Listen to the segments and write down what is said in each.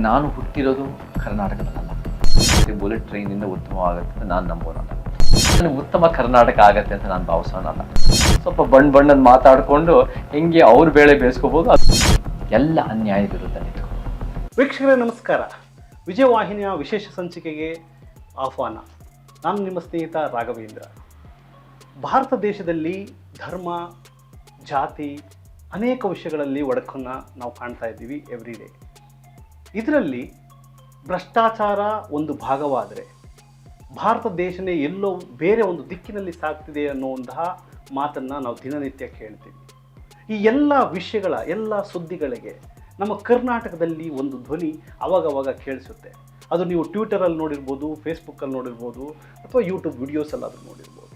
ನಾನು ಹುಟ್ಟಿರೋದು ಕರ್ನಾಟಕದಲ್ಲ. ಬುಲೆಟ್ ಟ್ರೈನಿಂದ ಉತ್ತಮವಾಗುತ್ತೆ ಅಂತ ನಾನು ನಂಬೋನಲ್ಲ. ಉತ್ತಮ ಕರ್ನಾಟಕ ಆಗತ್ತೆ ಅಂತ ನಾನು ಭಾವಿಸೋನಲ್ಲ. ಸ್ವಲ್ಪ ಬಣ್ಣದ ಮಾತಾಡಿಕೊಂಡು ಹೆಂಗೆ ಅವ್ರ ಬೇಳೆ ಬೇಯಿಸ್ಕೋಬೋದು, ಎಲ್ಲ ಅನ್ಯಾಯ ವಿರುದ್ಧ ನಿಂತು. ವೀಕ್ಷಕರೇ ನಮಸ್ಕಾರ. ವಿಜಯವಾಹಿನಿಯ ವಿಶೇಷ ಸಂಚಿಕೆಗೆ ಆಹ್ವಾನ. ನಾನು ನಿಮ್ಮ ಸ್ನೇಹಿತ ರಾಘವೇಂದ್ರ. ಭಾರತ ದೇಶದಲ್ಲಿ ಧರ್ಮ, ಜಾತಿ, ಅನೇಕ ವಿಷಯಗಳಲ್ಲಿ ಒಡಕನ್ನು ನಾವು ಕಾಣ್ತಾ ಇದ್ದೀವಿ ಎವ್ರಿ ಡೇ. ಇದರಲ್ಲಿ ಭ್ರಷ್ಟಾಚಾರ ಒಂದು ಭಾಗವಾದರೆ ಭಾರತ ದೇಶನೇ ಎಲ್ಲೋ ಬೇರೆ ಒಂದು ದಿಕ್ಕಿನಲ್ಲಿ ಸಾಗ್ತಿದೆ ಅನ್ನುವಂತಹ ಮಾತನ್ನು ನಾವು ದಿನನಿತ್ಯ ಕೇಳ್ತೀವಿ. ಈ ಎಲ್ಲ ವಿಷಯಗಳ ಎಲ್ಲ ಸುದ್ದಿಗಳಿಗೆ ನಮ್ಮ ಕರ್ನಾಟಕದಲ್ಲಿ ಒಂದು ಧ್ವನಿ ಅವಾಗವಾಗ ಕೇಳಿಸುತ್ತೆ. ಅದು ನೀವು ಟ್ವಿಟರಲ್ಲಿ ನೋಡಿರ್ಬೋದು, ಫೇಸ್ಬುಕ್ಕಲ್ಲಿ ನೋಡಿರ್ಬೋದು, ಅಥವಾ ಯೂಟ್ಯೂಬ್ ವಿಡಿಯೋಸಲ್ಲಾದರೂ ನೋಡಿರ್ಬೋದು.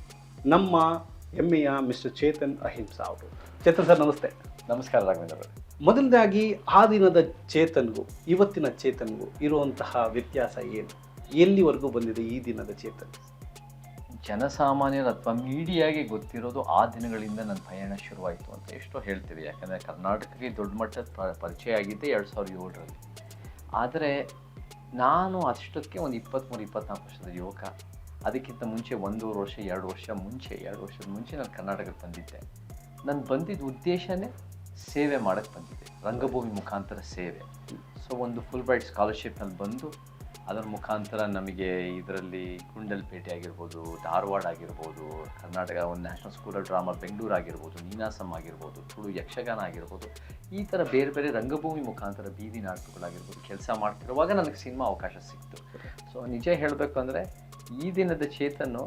ನಮ್ಮ ಹೆಮ್ಮೆಯ ಮಿಸ್ಟರ್ ಚೇತನ್ ಅಹಿಂಸಾ ಅವರು. ಚೇತನ್ ಸರ್ ನಮಸ್ತೆ. ನಮಸ್ಕಾರ ರಾಘವೇಂದ್ರ ಅವರು. ಮೊದಲನೇದಾಗಿ ಆ ದಿನದ ಚೇತನ್ಗೂ ಇವತ್ತಿನ ಚೇತನ್ಗೂ ಇರುವಂತಹ ವ್ಯತ್ಯಾಸ ಏನು? ಎಲ್ಲಿವರೆಗೂ ಬಂದಿದೆ ಈ ದಿನದ ಚೇತನ್? ಜನಸಾಮಾನ್ಯರು ಅಥವಾ ಮೀಡಿಯಾಗೆ ಗೊತ್ತಿರೋದು ಆ ದಿನಗಳಿಂದ ನನ್ನ ಪಯಣ ಶುರುವಾಯಿತು ಅಂತ ಎಷ್ಟೋ ಹೇಳ್ತೀವಿ. ಯಾಕಂದರೆ ಕರ್ನಾಟಕಕ್ಕೆ ದೊಡ್ಡ ಮಟ್ಟದ ಪರಿಚಯ ಆಗಿದ್ದೆ 2007ರಲ್ಲಿ. ಆದರೆ ನಾನು ಅಷ್ಟಕ್ಕೆ ಒಂದು 23-24 ವರ್ಷದ ಯುವಕ. ಅದಕ್ಕಿಂತ ಮುಂಚೆ 1.5 ವರ್ಷ 2 ವರ್ಷದ ಮುಂಚೆ ನಾನು ಕರ್ನಾಟಕಕ್ಕೆ ಬಂದಿದ್ದೆ. ನಾನು ಬಂದಿದ್ದ ಉದ್ದೇಶನೇ ಸೇವೆ ಮಾಡೋಕ್ಕೆ ಬಂದಿದ್ದೆ, ರಂಗಭೂಮಿ ಮುಖಾಂತರ ಸೇವೆ. ಸೊ ಒಂದು ಫುಲ್ ಬ್ರೈಟ್ ಸ್ಕಾಲರ್ಶಿಪ್ನಲ್ಲಿ ಬಂದು ಅದರ ಮುಖಾಂತರ ನಮಗೆ ಇದರಲ್ಲಿ ಗುಂಡಲ್ಪೇಟೆ ಆಗಿರ್ಬೋದು, ಧಾರವಾಡ ಆಗಿರ್ಬೋದು, ಕರ್ನಾಟಕ ಒಂದು national school of drama Bengaluru ಆಗಿರ್ಬೋದು, ನೀನಾಸಂ ಆಗಿರ್ಬೋದು, ತುಳು ಯಕ್ಷಗಾನ ಆಗಿರ್ಬೋದು, ಈ ಥರ ಬೇರೆ ಬೇರೆ ರಂಗಭೂಮಿ ಮುಖಾಂತರ ಬೀದಿ ನಾಟಕಗಳಾಗಿರ್ಬೋದು ಕೆಲಸ ಮಾಡ್ತಿರುವಾಗ ನನಗೆ ಸಿನಿಮಾ ಅವಕಾಶ ಸಿಕ್ತು. ಸೊ ನಿಜ ಹೇಳಬೇಕು ಅಂದರೆ ಈ ದಿನದ ಚೇತನ್ನು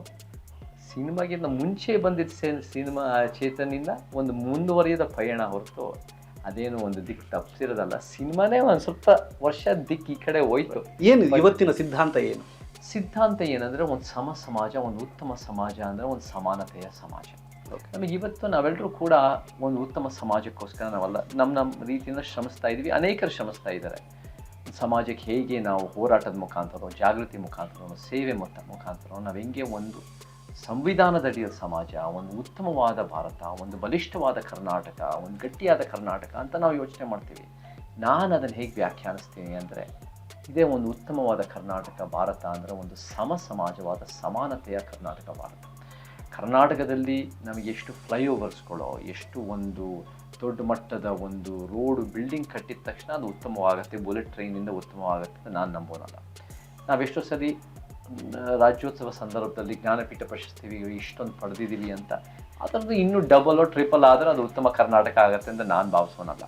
ಸಿನಿಮಾಗಿಂತ ಮುಂಚೆ ಬಂದಿದ್ದ ಸಿನಿಮಾ ಚೇತನಿಂದ ಒಂದು ಮುಂದುವರಿಯದ ಪಯಣ ಹೊರತು ಅದೇನು ಒಂದು ದಿಕ್ಕು ತಪ್ಪಿಸಿರೋದಲ್ಲ. ಸಿನಿಮಾನೇ ಒಂದು ಸ್ವಲ್ಪ ವರ್ಷ ದಿಕ್ಕು ಈ ಕಡೆ ಹೋಯ್ತು. ಏನು ಇವತ್ತಿನ ಸಿದ್ಧಾಂತ ಏನು? ಸಿದ್ಧಾಂತ ಏನಂದರೆ ಒಂದು ಸಮಾಜ, ಒಂದು ಉತ್ತಮ ಸಮಾಜ ಅಂದರೆ ಒಂದು ಸಮಾನತೆಯ ಸಮಾಜ. ನಮಗೆ ಇವತ್ತು ನಾವೆಲ್ಲರೂ ಕೂಡ ಒಂದು ಉತ್ತಮ ಸಮಾಜಕ್ಕೋಸ್ಕರ ನಾವೆಲ್ಲ ನಮ್ಮ ರೀತಿಯಿಂದ ಶ್ರಮಿಸ್ತಾ ಇದ್ದೀವಿ. ಅನೇಕರು ಶ್ರಮಿಸ್ತಾ ಇದ್ದಾರೆ. ಸಮಾಜಕ್ಕೆ ಹೇಗೆ ನಾವು ಹೋರಾಟದ ಮುಖಾಂತರ, ಜಾಗೃತಿ ಮುಖಾಂತರ, ಸೇವೆ ಮುಖಾಂತರ ನಾವು ಹೆಂಗೆ ಒಂದು ಸಂವಿಧಾನದಡಿಯ ಸಮಾಜ, ಒಂದು ಉತ್ತಮವಾದ ಭಾರತ, ಒಂದು ಬಲಿಷ್ಠವಾದ ಕರ್ನಾಟಕ, ಒಂದು ಗಟ್ಟಿಯಾದ ಕರ್ನಾಟಕ ಅಂತ ನಾವು ಯೋಚನೆ ಮಾಡ್ತೀವಿ. ನಾನು ಅದನ್ನು ಹೇಗೆ ವ್ಯಾಖ್ಯಾನಿಸ್ತೀನಿ ಅಂದರೆ, ಇದೇ ಒಂದು ಉತ್ತಮವಾದ ಕರ್ನಾಟಕ ಭಾರತ ಅಂದರೆ ಒಂದು ಸಮಾಜವಾದ ಸಮಾನತೆಯ ಕರ್ನಾಟಕ ಭಾರತ. ಕರ್ನಾಟಕದಲ್ಲಿ ನಮಗೆ ಎಷ್ಟು ಫ್ಲೈಓವರ್ಸ್ಗಳೋ, ಎಷ್ಟು ಒಂದು ದೊಡ್ಡ ಮಟ್ಟದ ಒಂದು ರೋಡು ಬಿಲ್ಡಿಂಗ್ ಕಟ್ಟಿದ ತಕ್ಷಣ ಅದು ಉತ್ತಮವಾಗುತ್ತೆ, ಬುಲೆಟ್ ಟ್ರೈನಿಂದ ಉತ್ತಮವಾಗುತ್ತೆ ಅಂತ ನಾನು ನಂಬೋನಲ್ಲ. ನಾವೆಷ್ಟೋ ಸರಿ ರಾಜ್ಯೋತ್ಸವ ಸಂದರ್ಭದಲ್ಲಿ ಜ್ಞಾನಪೀಠ ಪ್ರಶಸ್ತಿ ಇಷ್ಟೊಂದು ಪಡೆದಿದ್ದೀವಿ ಅಂತ, ಅದರದ್ದು ಇನ್ನೂ ಡಬಲ್ ಟ್ರಿಪಲ್ ಆದರೆ ಅದು ಉತ್ತಮ ಕರ್ನಾಟಕ ಆಗುತ್ತೆ ಅಂತ ನಾನು ಭಾವಿಸೋನಲ್ಲ.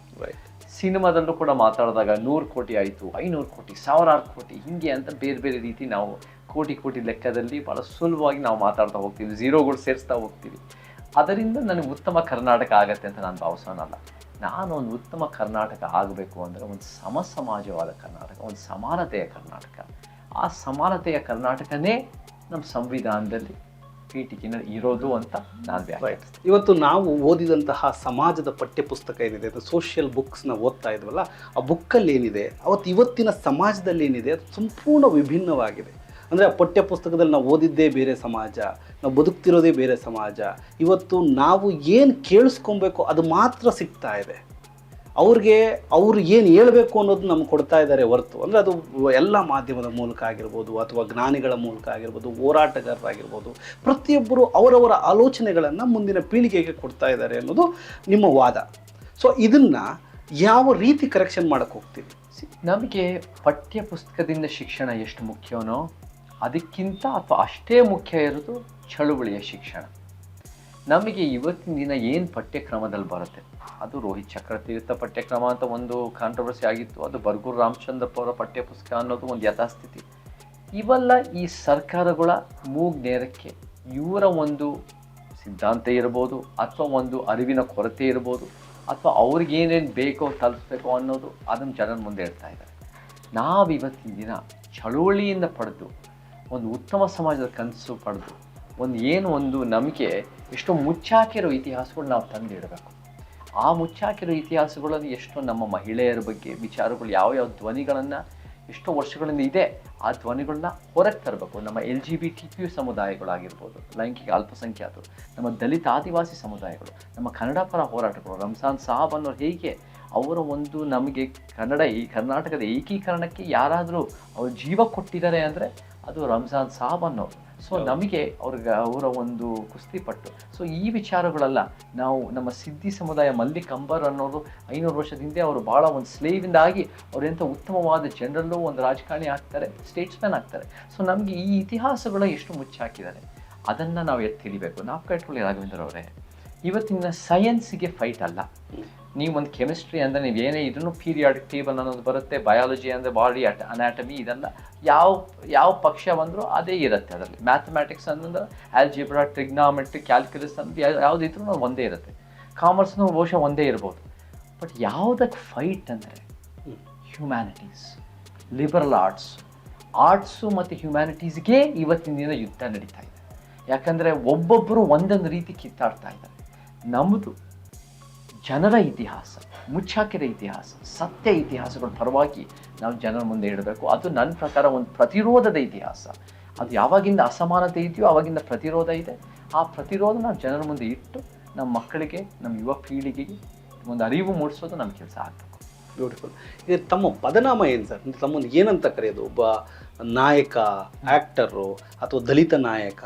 ಸಿನಿಮಾದಲ್ಲೂ ಕೂಡ ಮಾತಾಡಿದಾಗ 100 ಕೋಟಿ ಆಯಿತು, 500 ಕೋಟಿ, 1000 ಕೋಟಿ, ಹೀಗೆ ಅಂತ ಬೇರೆ ಬೇರೆ ರೀತಿ ನಾವು ಕೋಟಿ ಲೆಕ್ಕದಲ್ಲಿ ಭಾಳ ಸುಲಭವಾಗಿ ನಾವು ಮಾತಾಡ್ತಾ ಹೋಗ್ತೀವಿ, ಝೀರೋಗಳು ಸೇರಿಸ್ತಾ ಹೋಗ್ತೀವಿ. ಅದರಿಂದ ನನಗೆ ಉತ್ತಮ ಕರ್ನಾಟಕ ಆಗತ್ತೆ ಅಂತ ನಾನು ಭಾವಿಸೋನಲ್ಲ. ನಾನು ಒಂದು ಉತ್ತಮ ಕರ್ನಾಟಕ ಆಗಬೇಕು ಅಂದರೆ ಒಂದು ಸಮಾಜವಾದ ಕರ್ನಾಟಕ, ಒಂದು ಸಮಾನತೆಯ ಕರ್ನಾಟಕ. ಆ ಸಮಾನತೆಯ ಕರ್ನಾಟಕನೇ ನಮ್ಮ ಸಂವಿಧಾನದಲ್ಲಿ ಪೀಠಿಕೆನಲ್ಲಿ ಇರೋದು ಅಂತ ನಾನು ವ್ಯಾಖ್ಯಾನಿಸ್ತೀನಿ. ಇವತ್ತು ನಾವು ಓದಿದಂತಹ ಸಮಾಜದ ಪಠ್ಯಪುಸ್ತಕ ಏನಿದೆ, ಅದು ಸೋಷಿಯಲ್ ಬುಕ್ಸ್ನ ಓದ್ತಾ ಇದ್ವಲ್ಲ, ಆ ಬುಕ್ಕಲ್ಲಿ ಏನಿದೆ ಇವತ್ತಿನ ಸಮಾಜದಲ್ಲಿ ಏನಿದೆ ಅದು ಸಂಪೂರ್ಣ ವಿಭಿನ್ನವಾಗಿದೆ. ಅಂದರೆ ಆ ಪಠ್ಯಪುಸ್ತಕದಲ್ಲಿ ನಾವು ಓದಿದ್ದೇ ಬೇರೆ ಸಮಾಜ, ನಾವು ಬದುಕ್ತಿರೋದೇ ಬೇರೆ ಸಮಾಜ. ಇವತ್ತು ನಾವು ಏನು ಕೇಳಿಸ್ಕೊಬೇಕು ಅದು ಮಾತ್ರ ಸಿಗ್ತಾ ಇದೆ. ಅವ್ರು ಏನು ಹೇಳಬೇಕು ಅನ್ನೋದು ನಮ್ಗೆ ಕೊಡ್ತಾ ಇದ್ದಾರೆ ಹೊರತು, ಅಂದರೆ ಅದು ಎಲ್ಲ ಮಾಧ್ಯಮದ ಮೂಲಕ ಆಗಿರ್ಬೋದು, ಅಥವಾ ಜ್ಞಾನಿಗಳ ಮೂಲಕ ಆಗಿರ್ಬೋದು, ಹೋರಾಟಗಾರರಾಗಿರ್ಬೋದು, ಪ್ರತಿಯೊಬ್ಬರು ಅವರವರ ಆಲೋಚನೆಗಳನ್ನು ಮುಂದಿನ ಪೀಳಿಗೆಗೆ ಕೊಡ್ತಾ ಇದ್ದಾರೆ ಅನ್ನೋದು ನಿಮ್ಮ ವಾದ. ಸೊ ಇದನ್ನು ಯಾವ ರೀತಿ ಕರೆಕ್ಷನ್ ಮಾಡೋಕ್ಕೆ ಹೋಗ್ತೀವಿ? ನಮಗೆ ಪಠ್ಯ ಪುಸ್ತಕದಿಂದ ಶಿಕ್ಷಣ ಎಷ್ಟು ಮುಖ್ಯವೋ ಅದಕ್ಕಿಂತ ಅಥವಾ ಅಷ್ಟೇ ಮುಖ್ಯ ಇರೋದು ಚಳುವಳಿಯ ಶಿಕ್ಷಣ. ನಮಗೆ ಇವತ್ತಿನ ದಿನ ಏನು ಪಠ್ಯಕ್ರಮದಲ್ಲಿ ಬರುತ್ತೆ, ಅದು ರೋಹಿತ್ ಚಕ್ರತೀರ್ಥ ಪಠ್ಯಕ್ರಮ ಅಂತ ಒಂದು ಕಾಂಟ್ರವರ್ಸಿ ಆಗಿತ್ತು, ಅದು ಬರ್ಗೂರು ರಾಮಚಂದ್ರಪ್ಪ ಅವರ ಪಠ್ಯಪುಸ್ತಕ ಅನ್ನೋದು ಒಂದು ಯಥಾಸ್ಥಿತಿ. ಇವೆಲ್ಲ ಈ ಸರ್ಕಾರಗಳ ಮೂಗ್ ನೇರಕ್ಕೆ ಇವರ ಒಂದು ಸಿದ್ಧಾಂತ ಇರ್ಬೋದು, ಅಥವಾ ಒಂದು ಅರಿವಿನ ಕೊರತೆ ಇರ್ಬೋದು, ಅಥವಾ ಅವ್ರಿಗೇನೇನು ಬೇಕೋ ತಲುಪಿಸ್ಬೇಕೋ ಅನ್ನೋದು ಅದನ್ನು ಜನರ ಮುಂದೆ ಇಡ್ತಾ ಇದ್ದಾರೆ. ನಾವು ಇವತ್ತಿನ ದಿನ ಚಳುವಳಿಯಿಂದ ಪಡೆದು ಒಂದು ಉತ್ತಮ ಸಮಾಜದ ಕನಸು ಪಡೆದು ಒಂದು ನಮಗೆ ಎಷ್ಟೋ ಮುಚ್ಚಾಕಿರೋ ಇತಿಹಾಸಗಳು ನಾವು ತಂದಿಡಬೇಕು. ಆ ಮುಚ್ಚಾಕಿರೋ ಇತಿಹಾಸಗಳಲ್ಲಿ ಎಷ್ಟೋ ನಮ್ಮ ಮಹಿಳೆಯರ ಬಗ್ಗೆ ವಿಚಾರಗಳು ಯಾವ ಧ್ವನಿಗಳನ್ನು ಎಷ್ಟೋ ವರ್ಷಗಳಿಂದ ಇದೆ, ಆ ಧ್ವನಿಗಳನ್ನ ಹೊರಗೆ ತರಬೇಕು. ನಮ್ಮ LGBTQ ಸಮುದಾಯಗಳಾಗಿರ್ಬೋದು, ಲೈಂಗಿಕ ಅಲ್ಪಸಂಖ್ಯಾತರು, ನಮ್ಮ ದಲಿತ ಆದಿವಾಸಿ ಸಮುದಾಯಗಳು, ನಮ್ಮ ಕನ್ನಡ ಪರ ಹೋರಾಟಗಳು, ರಂಜಾನ್ ಸಾಹಬ್ ಅನ್ನೋರು ಹೇಗೆ ಅವರ ಒಂದು ನಮಗೆ ಈ ಕರ್ನಾಟಕದ ಏಕೀಕರಣಕ್ಕೆ ಯಾರಾದರೂ ಅವ್ರು ಜೀವ ಕೊಟ್ಟಿದ್ದಾರೆ ಅಂದರೆ ಅದು ರಂಜಾನ್ ಸಾಬ್ ಅನ್ನೋರು. ಸೊ ನಮಗೆ ಅವರ ಒಂದು ಕುಸ್ತಿಪಟ್ಟು. ಸೊ ಈ ವಿಚಾರಗಳೆಲ್ಲ ನಾವು ನಮ್ಮ ಸಿದ್ಧಿ ಸಮುದಾಯ ಮಲ್ಲಿಕ್ ಅಂಬರ್ ಅನ್ನೋರು 500 ವರ್ಷದ ಹಿಂದೆ ಅವರು ಭಾಳ ಒಂದು ಸ್ಲೇವಿಂದ ಆಗಿ ಅವರೆಂಥ ಉತ್ತಮವಾದ ಜನರಲ್ಲೂ ಒಂದು ರಾಜಕಾರಣಿ ಆಗ್ತಾರೆ, ಸ್ಟೇಟ್ಸ್ಮನ್ ಆಗ್ತಾರೆ. ಸೊ ನಮಗೆ ಈ ಇತಿಹಾಸಗಳು ಎಷ್ಟು ಮುಚ್ಚಾಕಿದ್ದಾರೆ ಅದನ್ನು ನಾವು ತಿಳಿಬೇಕು. ನಾವು ಕಟ್ಕೊಳ್ಳಿ ರಾಘವೇಂದ್ರ ಅವರೇ, ಇವತ್ತಿನ ಸೈನ್ಸಿಗೆ ಫೈಟ್ ಅಲ್ಲ. ನೀವು ಒಂದು ಕೆಮಿಸ್ಟ್ರಿ ಅಂದರೆ ನೀವು ಏನೇ ಇದನ್ನು ಪೀರಿಯಾಡಿಕ್ ಟೇಬಲ್ ಅನ್ನೋದು ಬರುತ್ತೆ, ಬಯಾಲಜಿ ಅಂದರೆ ಬಾಡಿ ಅನಾಟಮಿ, ಇದೆಲ್ಲ ಯಾವ ಪಕ್ಷ ಬಂದರೂ ಅದೇ ಇರುತ್ತೆ ಅದರಲ್ಲಿ. ಮ್ಯಾಥಮೆಟಿಕ್ಸ್ ಅಂದ್ರೆ ಆಲ್ಜಿಬ್ರಾ, ಟ್ರಿಗ್ನಾಮೆಟ್ರಿ, ಕ್ಯಾಲ್ಕ್ಯುಲಸ್ ಅಂದ್ರೆ ಯಾವುದಿದ್ರೂ ಒಂದೇ ಇರುತ್ತೆ. ಕಾಮರ್ಸ್ನೂ ಬಹುಶಃ ಒಂದೇ ಇರ್ಬೋದು. ಬಟ್ ಯಾವುದಕ್ಕೆ ಫೈಟ್ ಅಂದರೆ ಹ್ಯುಮ್ಯಾನಿಟೀಸ್, ಲಿಬರಲ್ ಆರ್ಟ್ಸು ಮತ್ತು ಹ್ಯುಮ್ಯಾನಿಟೀಸ್ಗೆ ಇವತ್ತಿನ ದಿನ ಯುದ್ಧ ನಡೀತಾ ಇದೆ. ಯಾಕಂದರೆ ಒಬ್ಬೊಬ್ಬರು ಒಂದೊಂದು ರೀತಿ ಕಿತ್ತಾಡ್ತಾ ಇದ್ದಾರೆ. ನಮ್ಮದು ಜನರ ಇತಿಹಾಸ, ಮುಚ್ಚಾಕಿದ ಇತಿಹಾಸ, ಸತ್ಯ ಇತಿಹಾಸಗಳ ಪರವಾಗಿ ನಾವು ಜನರ ಮುಂದೆ ಇಡಬೇಕು. ಅದು ನನ್ನ ಪ್ರಕಾರ ಒಂದು ಪ್ರತಿರೋಧದ ಇತಿಹಾಸ. ಅದು ಯಾವಾಗಿಂದ ಅಸಮಾನತೆ ಇದೆಯೋ ಆವಾಗಿಂದ ಪ್ರತಿರೋಧ ಇದೆ. ಆ ಪ್ರತಿರೋಧ ನಾವು ಜನರ ಮುಂದೆ ಇಟ್ಟು ನಮ್ಮ ಮಕ್ಕಳಿಗೆ, ನಮ್ಮ ಯುವ ಪೀಳಿಗೆಗೆ ಒಂದು ಅರಿವು ಮೂಡಿಸೋದು ನಮ್ಮ ಕೆಲಸ ಆಗಬೇಕು. ಬ್ಯೂಟಿಫುಲ್. ಇದು ತಮ್ಮ ಪದನಾಮ ಏನು ಸರ್? ತಮ್ಮನ್ನು ಏನಂತ ಕರೆಯೋದು? ಒಬ್ಬ ನಾಯಕ, ಆ್ಯಕ್ಟರು ಅಥವಾ ದಲಿತ ನಾಯಕ?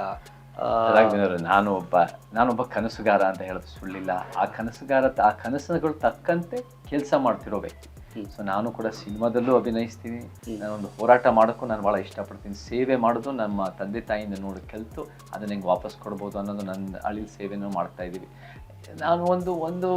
ನಾನೊಬ್ಬ ಕನಸುಗಾರ ಅಂತ ಹೇಳೋದು ಸುಳ್ಳಿಲ್ಲ. ಆ ಕನಸುಗಳು ತಕ್ಕಂತೆ ಕೆಲಸ ಮಾಡ್ತಿರೋ ವ್ಯಕ್ತಿ. ಸೊ ನಾನು ಕೂಡ ಸಿನಿಮಾದಲ್ಲೂ ಅಭಿನಯಿಸ್ತೀನಿ. ನಾನೊಂದು ಹೋರಾಟ ಮಾಡೋಕ್ಕೂ ನಾನು ಭಾಳ ಇಷ್ಟಪಡ್ತೀನಿ. ಸೇವೆ ಮಾಡೋದು ನಮ್ಮ ತಂದೆ ತಾಯಿಯಿಂದ ನೋಡಿ ಕಲಿತು ಅದನ್ನ ಹೆಂಗೆ ವಾಪಸ್ ಕೊಡ್ಬೋದು ಅನ್ನೋದು ನನ್ನ ಅಳಿಲ್ ಸೇವೆನೂ ಮಾಡ್ತಾ ಇದ್ದೀವಿ. ನಾನು ಒಂದು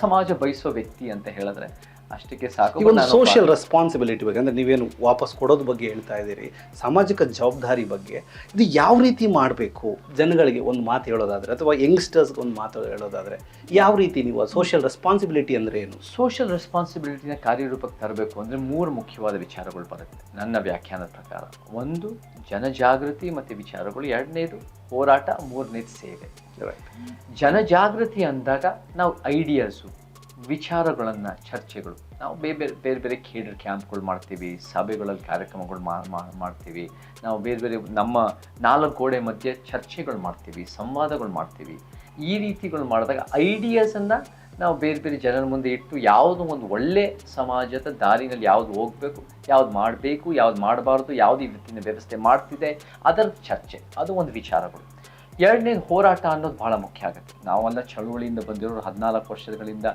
ಸಮಾಜ ಬಯಸೋ ವ್ಯಕ್ತಿ ಅಂತ ಹೇಳಿದ್ರೆ ಅಷ್ಟಕ್ಕೆ ಸಾಕು. ಒಂದು ಸೋಷಿಯಲ್ ರೆಸ್ಪಾನ್ಸಿಬಿಲಿಟಿ ಬಗ್ಗೆ, ಅಂದರೆ ನೀವೇನು ವಾಪಸ್ ಕೊಡೋದ್ರ ಬಗ್ಗೆ ಹೇಳ್ತಾ ಇದ್ದೀರಿ, ಸಾಮಾಜಿಕ ಜವಾಬ್ದಾರಿ ಬಗ್ಗೆ, ಇದು ಯಾವ ರೀತಿ ಮಾಡಬೇಕು? ಜನಗಳಿಗೆ ಒಂದು ಮಾತು ಹೇಳೋದಾದರೆ ಅಥವಾ ಯಂಗ್ಸ್ಟರ್ಸ್ಗೆ ಒಂದು ಮಾತು ಹೇಳೋದಾದರೆ ಯಾವ ರೀತಿ ನೀವು ಸೋಷಿಯಲ್ ರೆಸ್ಪಾನ್ಸಿಬಿಲಿಟಿ ಅಂದರೆ ಏನು? ಸೋಷಿಯಲ್ ರೆಸ್ಪಾನ್ಸಿಬಿಲಿಟಿನ ಕಾರ್ಯರೂಪಕ್ಕೆ ತರಬೇಕು ಅಂದರೆ 3 ಮುಖ್ಯವಾದ ವಿಚಾರಗಳು ಬರುತ್ತೆ ನನ್ನ ವ್ಯಾಖ್ಯಾನದ ಪ್ರಕಾರ. ಒಂದು ಜನಜಾಗೃತಿ ಮತ್ತು ವಿಚಾರಗಳು, 2ನೇದು ಹೋರಾಟ, 3ನೇದು ಸೇವೆ. ಜನಜಾಗೃತಿ ಅಂದಾಗ ನಾವು ಐಡಿಯಾಸು, ವಿಚಾರಗಳನ್ನು, ಚರ್ಚೆಗಳು, ನಾವು ಬೇರೆ ಬೇರೆ ಕೇಡರ್ ಕ್ಯಾಂಪ್ಗಳು ಮಾಡ್ತೀವಿ, ಸಭೆಗಳಲ್ಲಿ ಕಾರ್ಯಕ್ರಮಗಳು ಮಾಡ್ತೀವಿ, ನಾವು ಬೇರೆ ನಮ್ಮ 4 ಗೋಡೆ ಮಧ್ಯೆ ಚರ್ಚೆಗಳು ಮಾಡ್ತೀವಿ, ಸಂವಾದಗಳು ಮಾಡ್ತೀವಿ. ಈ ರೀತಿಗಳು ಮಾಡಿದಾಗ ಐಡಿಯಾಸನ್ನು ನಾವು ಬೇರೆ ಜನರ ಮುಂದೆ ಇಟ್ಟು ಯಾವುದು ಒಂದು ಒಳ್ಳೆ ಸಮಾಜದ ದಾರಿನಲ್ಲಿ ಯಾವುದು ಹೋಗಬೇಕು, ಯಾವ್ದು ಮಾಡಬೇಕು, ಯಾವ್ದು ಮಾಡಬಾರ್ದು, ಯಾವುದು ಇವತ್ತಿನ ವ್ಯವಸ್ಥೆ ಮಾಡ್ತಿದೆ ಅದರ ಚರ್ಚೆ, ಅದು ಒಂದು ವಿಚಾರಗಳು. 2ನೇದು ಹೋರಾಟ ಅನ್ನೋದು ಭಾಳ ಮುಖ್ಯ ಆಗುತ್ತೆ. ನಾವೆಲ್ಲ ಚಳುವಳಿಯಿಂದ ಬಂದಿರೋರು 14 ವರ್ಷಗಳಿಂದ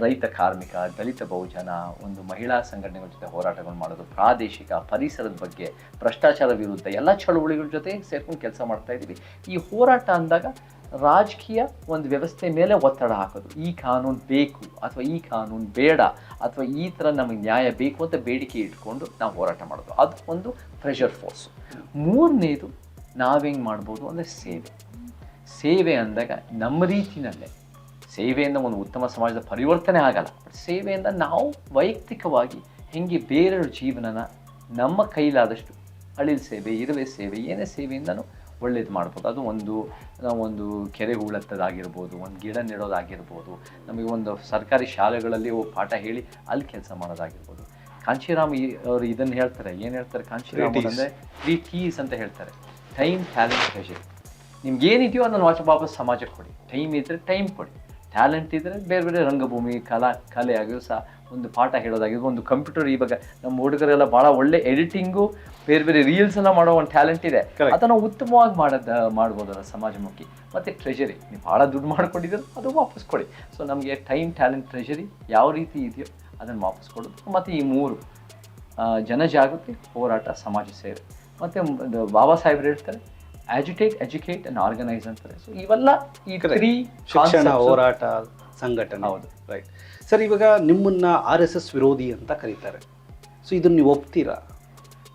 ರೈತ ಕಾರ್ಮಿಕ, ದಲಿತ ಬಹುಜನ, ಒಂದು ಮಹಿಳಾ ಸಂಘಟನೆಗಳ ಜೊತೆ ಹೋರಾಟಗಳು ಮಾಡೋದು, ಪ್ರಾದೇಶಿಕ, ಪರಿಸರದ ಬಗ್ಗೆ, ಭ್ರಷ್ಟಾಚಾರ ವಿರುದ್ಧ ಎಲ್ಲ ಚಳುವಳಿಗಳ ಜೊತೆ ಸೇರ್ಕೊಂಡು ಕೆಲಸ ಮಾಡ್ತಾ ಇದ್ದೀವಿ. ಈ ಹೋರಾಟ ಅಂದಾಗ ರಾಜಕೀಯ ಒಂದು ವ್ಯವಸ್ಥೆ ಮೇಲೆ ಒತ್ತಡ ಹಾಕೋದು, ಈ ಕಾನೂನು ಬೇಕು ಅಥವಾ ಈ ಕಾನೂನು ಬೇಡ ಅಥವಾ ಈ ಥರ ನಮಗೆ ನ್ಯಾಯ ಬೇಕು ಅಂತ ಬೇಡಿಕೆ ಇಟ್ಕೊಂಡು ನಾವು ಹೋರಾಟ ಮಾಡೋದು, ಅದು ಒಂದು ಪ್ರೆಷರ್ ಫೋರ್ಸು. 3ನೇದು ನಾವೇಂಗೆ ಮಾಡ್ಬೋದು ಅಂದರೆ ಸೇವೆ ಅಂದಾಗ ನಮ್ಮ ರೀತಿಯಲ್ಲೇ ಸೇವೆಯಿಂದ ಒಂದು ಉತ್ತಮ ಸಮಾಜದ ಪರಿವರ್ತನೆ ಆಗಲ್ಲ. ಬಟ್ ಸೇವೆಯಿಂದ ನಾವು ವೈಯಕ್ತಿಕವಾಗಿ ಹೆಂಗೆ ಬೇರೆಯವ್ರ ಜೀವನನ ನಮ್ಮ ಕೈಲಾದಷ್ಟು ಅಳಿಲ್ ಸೇವೆ, ಇರುವೆ ಸೇವೆ, ಏನೇ ಸೇವೆಯಿಂದನೂ ಒಳ್ಳೇದು ಮಾಡ್ಬೋದು. ಅದು ಒಂದು ಕೆರೆ ಹೂಳತ್ತದಾಗಿರ್ಬೋದು, ಒಂದು ಗಿಡ ನೆಡೋದಾಗಿರ್ಬೋದು, ನಮಗೆ ಒಂದು ಸರ್ಕಾರಿ ಶಾಲೆಗಳಲ್ಲಿ ಪಾಠ ಹೇಳಿ ಅಲ್ಲಿ ಕೆಲಸ ಮಾಡೋದಾಗಿರ್ಬೋದು. ಕಾಂಚೀರಾಮ್ ಅವರು ಇದನ್ನು ಹೇಳ್ತಾರೆ, ಏನು ಹೇಳ್ತಾರೆ ಕಾಂಚೀರಾಮ್ ಅಂದರೆ 3 T's ಅಂತ ಹೇಳ್ತಾರೆ. Time, talent, treasure. ನಿಮ್ಗೆ ಏನಿದೆಯೋ ಅದನ್ನು ವಾಪಸ್ ಸಮಾಜಕ್ಕೆ ಕೊಡಿ. ಟೈಮ್ ಇದ್ದರೆ ಟೈಮ್ ಕೊಡಿ, ಟ್ಯಾಲೆಂಟ್ ಇದ್ದರೆ ಬೇರೆ ರಂಗಭೂಮಿ ಕಲೆ ಆಗಿಯೂ ಸಹ ಒಂದು ಪಾಠ ಹೇಳೋದಾಗಿರ್ಬೋದು. ಒಂದು ಕಂಪ್ಯೂಟರ್, ಇವಾಗ ನಮ್ಮ ಹುಡುಗರೆಲ್ಲ ಭಾಳ ಒಳ್ಳೆ ಎಡಿಟಿಂಗು, ಬೇರೆ ರೀಲ್ಸ್ ಎಲ್ಲ ಮಾಡೋ ಒಂದು ಟ್ಯಾಲೆಂಟ್ ಇದೆ, ಅದನ್ನು ಉತ್ತಮವಾಗಿ ಮಾಡ್ಬೋದಲ್ಲ ಸಮಾಜಮುಖಿ. ಮತ್ತು ಟ್ರೆಷರಿ, ನೀವು ಭಾಳ ದುಡ್ಡು ಮಾಡ್ಕೊಂಡಿದ್ದೀರ ಅದು ವಾಪಸ್ ಕೊಡಿ. ಸೊ ನಮಗೆ ಟೈಮ್, ಟ್ಯಾಲೆಂಟ್, ಟ್ರೆಷರಿ ಯಾವ ರೀತಿ ಇದೆಯೋ ಅದನ್ನು ವಾಪಸ್ ಕೊಡೋದು. ಮತ್ತು ಈ 3 ಜನಜಾಗೃತಿ, ಹೋರಾಟ, ಸಮಾಜ ಸೇವೆ. ಮತ್ತು ಬಾಬಾ ಸಾಹೇಬ್ರು ಹೇಳ್ತಾರೆ ಅಜಿಟೇಟ್, ಎಜುಕೇಟ್ ಆ್ಯಂಡ್ ಆರ್ಗನೈಸ್ ಅಂತಾರೆ. ಸೊ ಇವೆಲ್ಲ ಈ 3 ಶಿಕ್ಷಣ, ಹೋರಾಟ, ಸಂಘಟನೆ. ಹೌದು, ರೈಟ್. ಸರ್, ಇವಾಗ ನಿಮ್ಮನ್ನು RSS ವಿರೋಧಿ ಅಂತ ಕರೀತಾರೆ. ಸೊ ಇದನ್ನು ನೀವು ಒಪ್ತೀರಾ?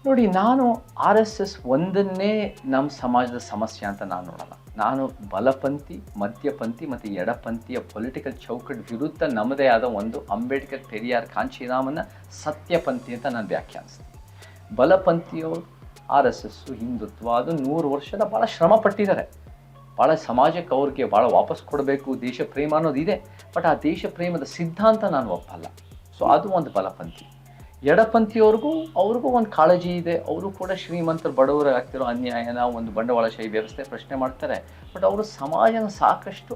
ನೋಡಿ, ನಾನು RSS ಒಂದನ್ನೇ ನಮ್ಮ ಸಮಾಜದ ಸಮಸ್ಯೆ ಅಂತ ನಾನು ನೋಡಲ್ಲ. ನಾನು ಬಲಪಂಥಿ, ಮಧ್ಯಪಂಥಿ ಮತ್ತು ಎಡಪಂಥಿಯ ಪೊಲಿಟಿಕಲ್ ಚೌಕಟ್ಟು ವಿರುದ್ಧ ನಮ್ಮದೇ ಆದ ಒಂದು ಅಂಬೇಡ್ಕರ್, ಪೆರಿಯಾರ್, ಕಾಂಚೀರಾಮನ ಸತ್ಯಪಂಥಿ ಅಂತ ನಾನು ವ್ಯಾಖ್ಯಾನಿಸ್ತೀನಿ. ಬಲಪಂಥಿಯವರು RSS, ಹಿಂದುತ್ವ, ಅದು 100 ವರ್ಷದ ಭಾಳ ಶ್ರಮ ಪಟ್ಟಿದ್ದಾರೆ. ಭಾಳ ಸಮಾಜಕ್ಕೆ ಅವ್ರಿಗೆ ಭಾಳ ವಾಪಸ್ ಕೊಡಬೇಕು, ದೇಶ ಪ್ರೇಮ ಅನ್ನೋದು ಇದೆ. ಬಟ್ ಆ ದೇಶ ಪ್ರೇಮದ ಸಿದ್ಧಾಂತ ನಾನು ಒಪ್ಪಲ್ಲ. ಸೊ ಅದು ಒಂದು ಬಲಪಂಥಿ. ಎಡಪಂಥಿಯವ್ರಿಗೂ ಅವ್ರಿಗೂ ಒಂದು ಕಾಳಜಿ ಇದೆ. ಅವರು ಕೂಡ ಶ್ರೀಮಂತರು ಬಡವರು ಆಗ್ತಿರೋ ಅನ್ಯಾಯನ ಒಂದು ಬಂಡವಾಳಶಾಹಿ ವ್ಯವಸ್ಥೆ ಪ್ರಶ್ನೆ ಮಾಡ್ತಾರೆ. ಬಟ್ ಅವರು ಸಮಾಜನ ಸಾಕಷ್ಟು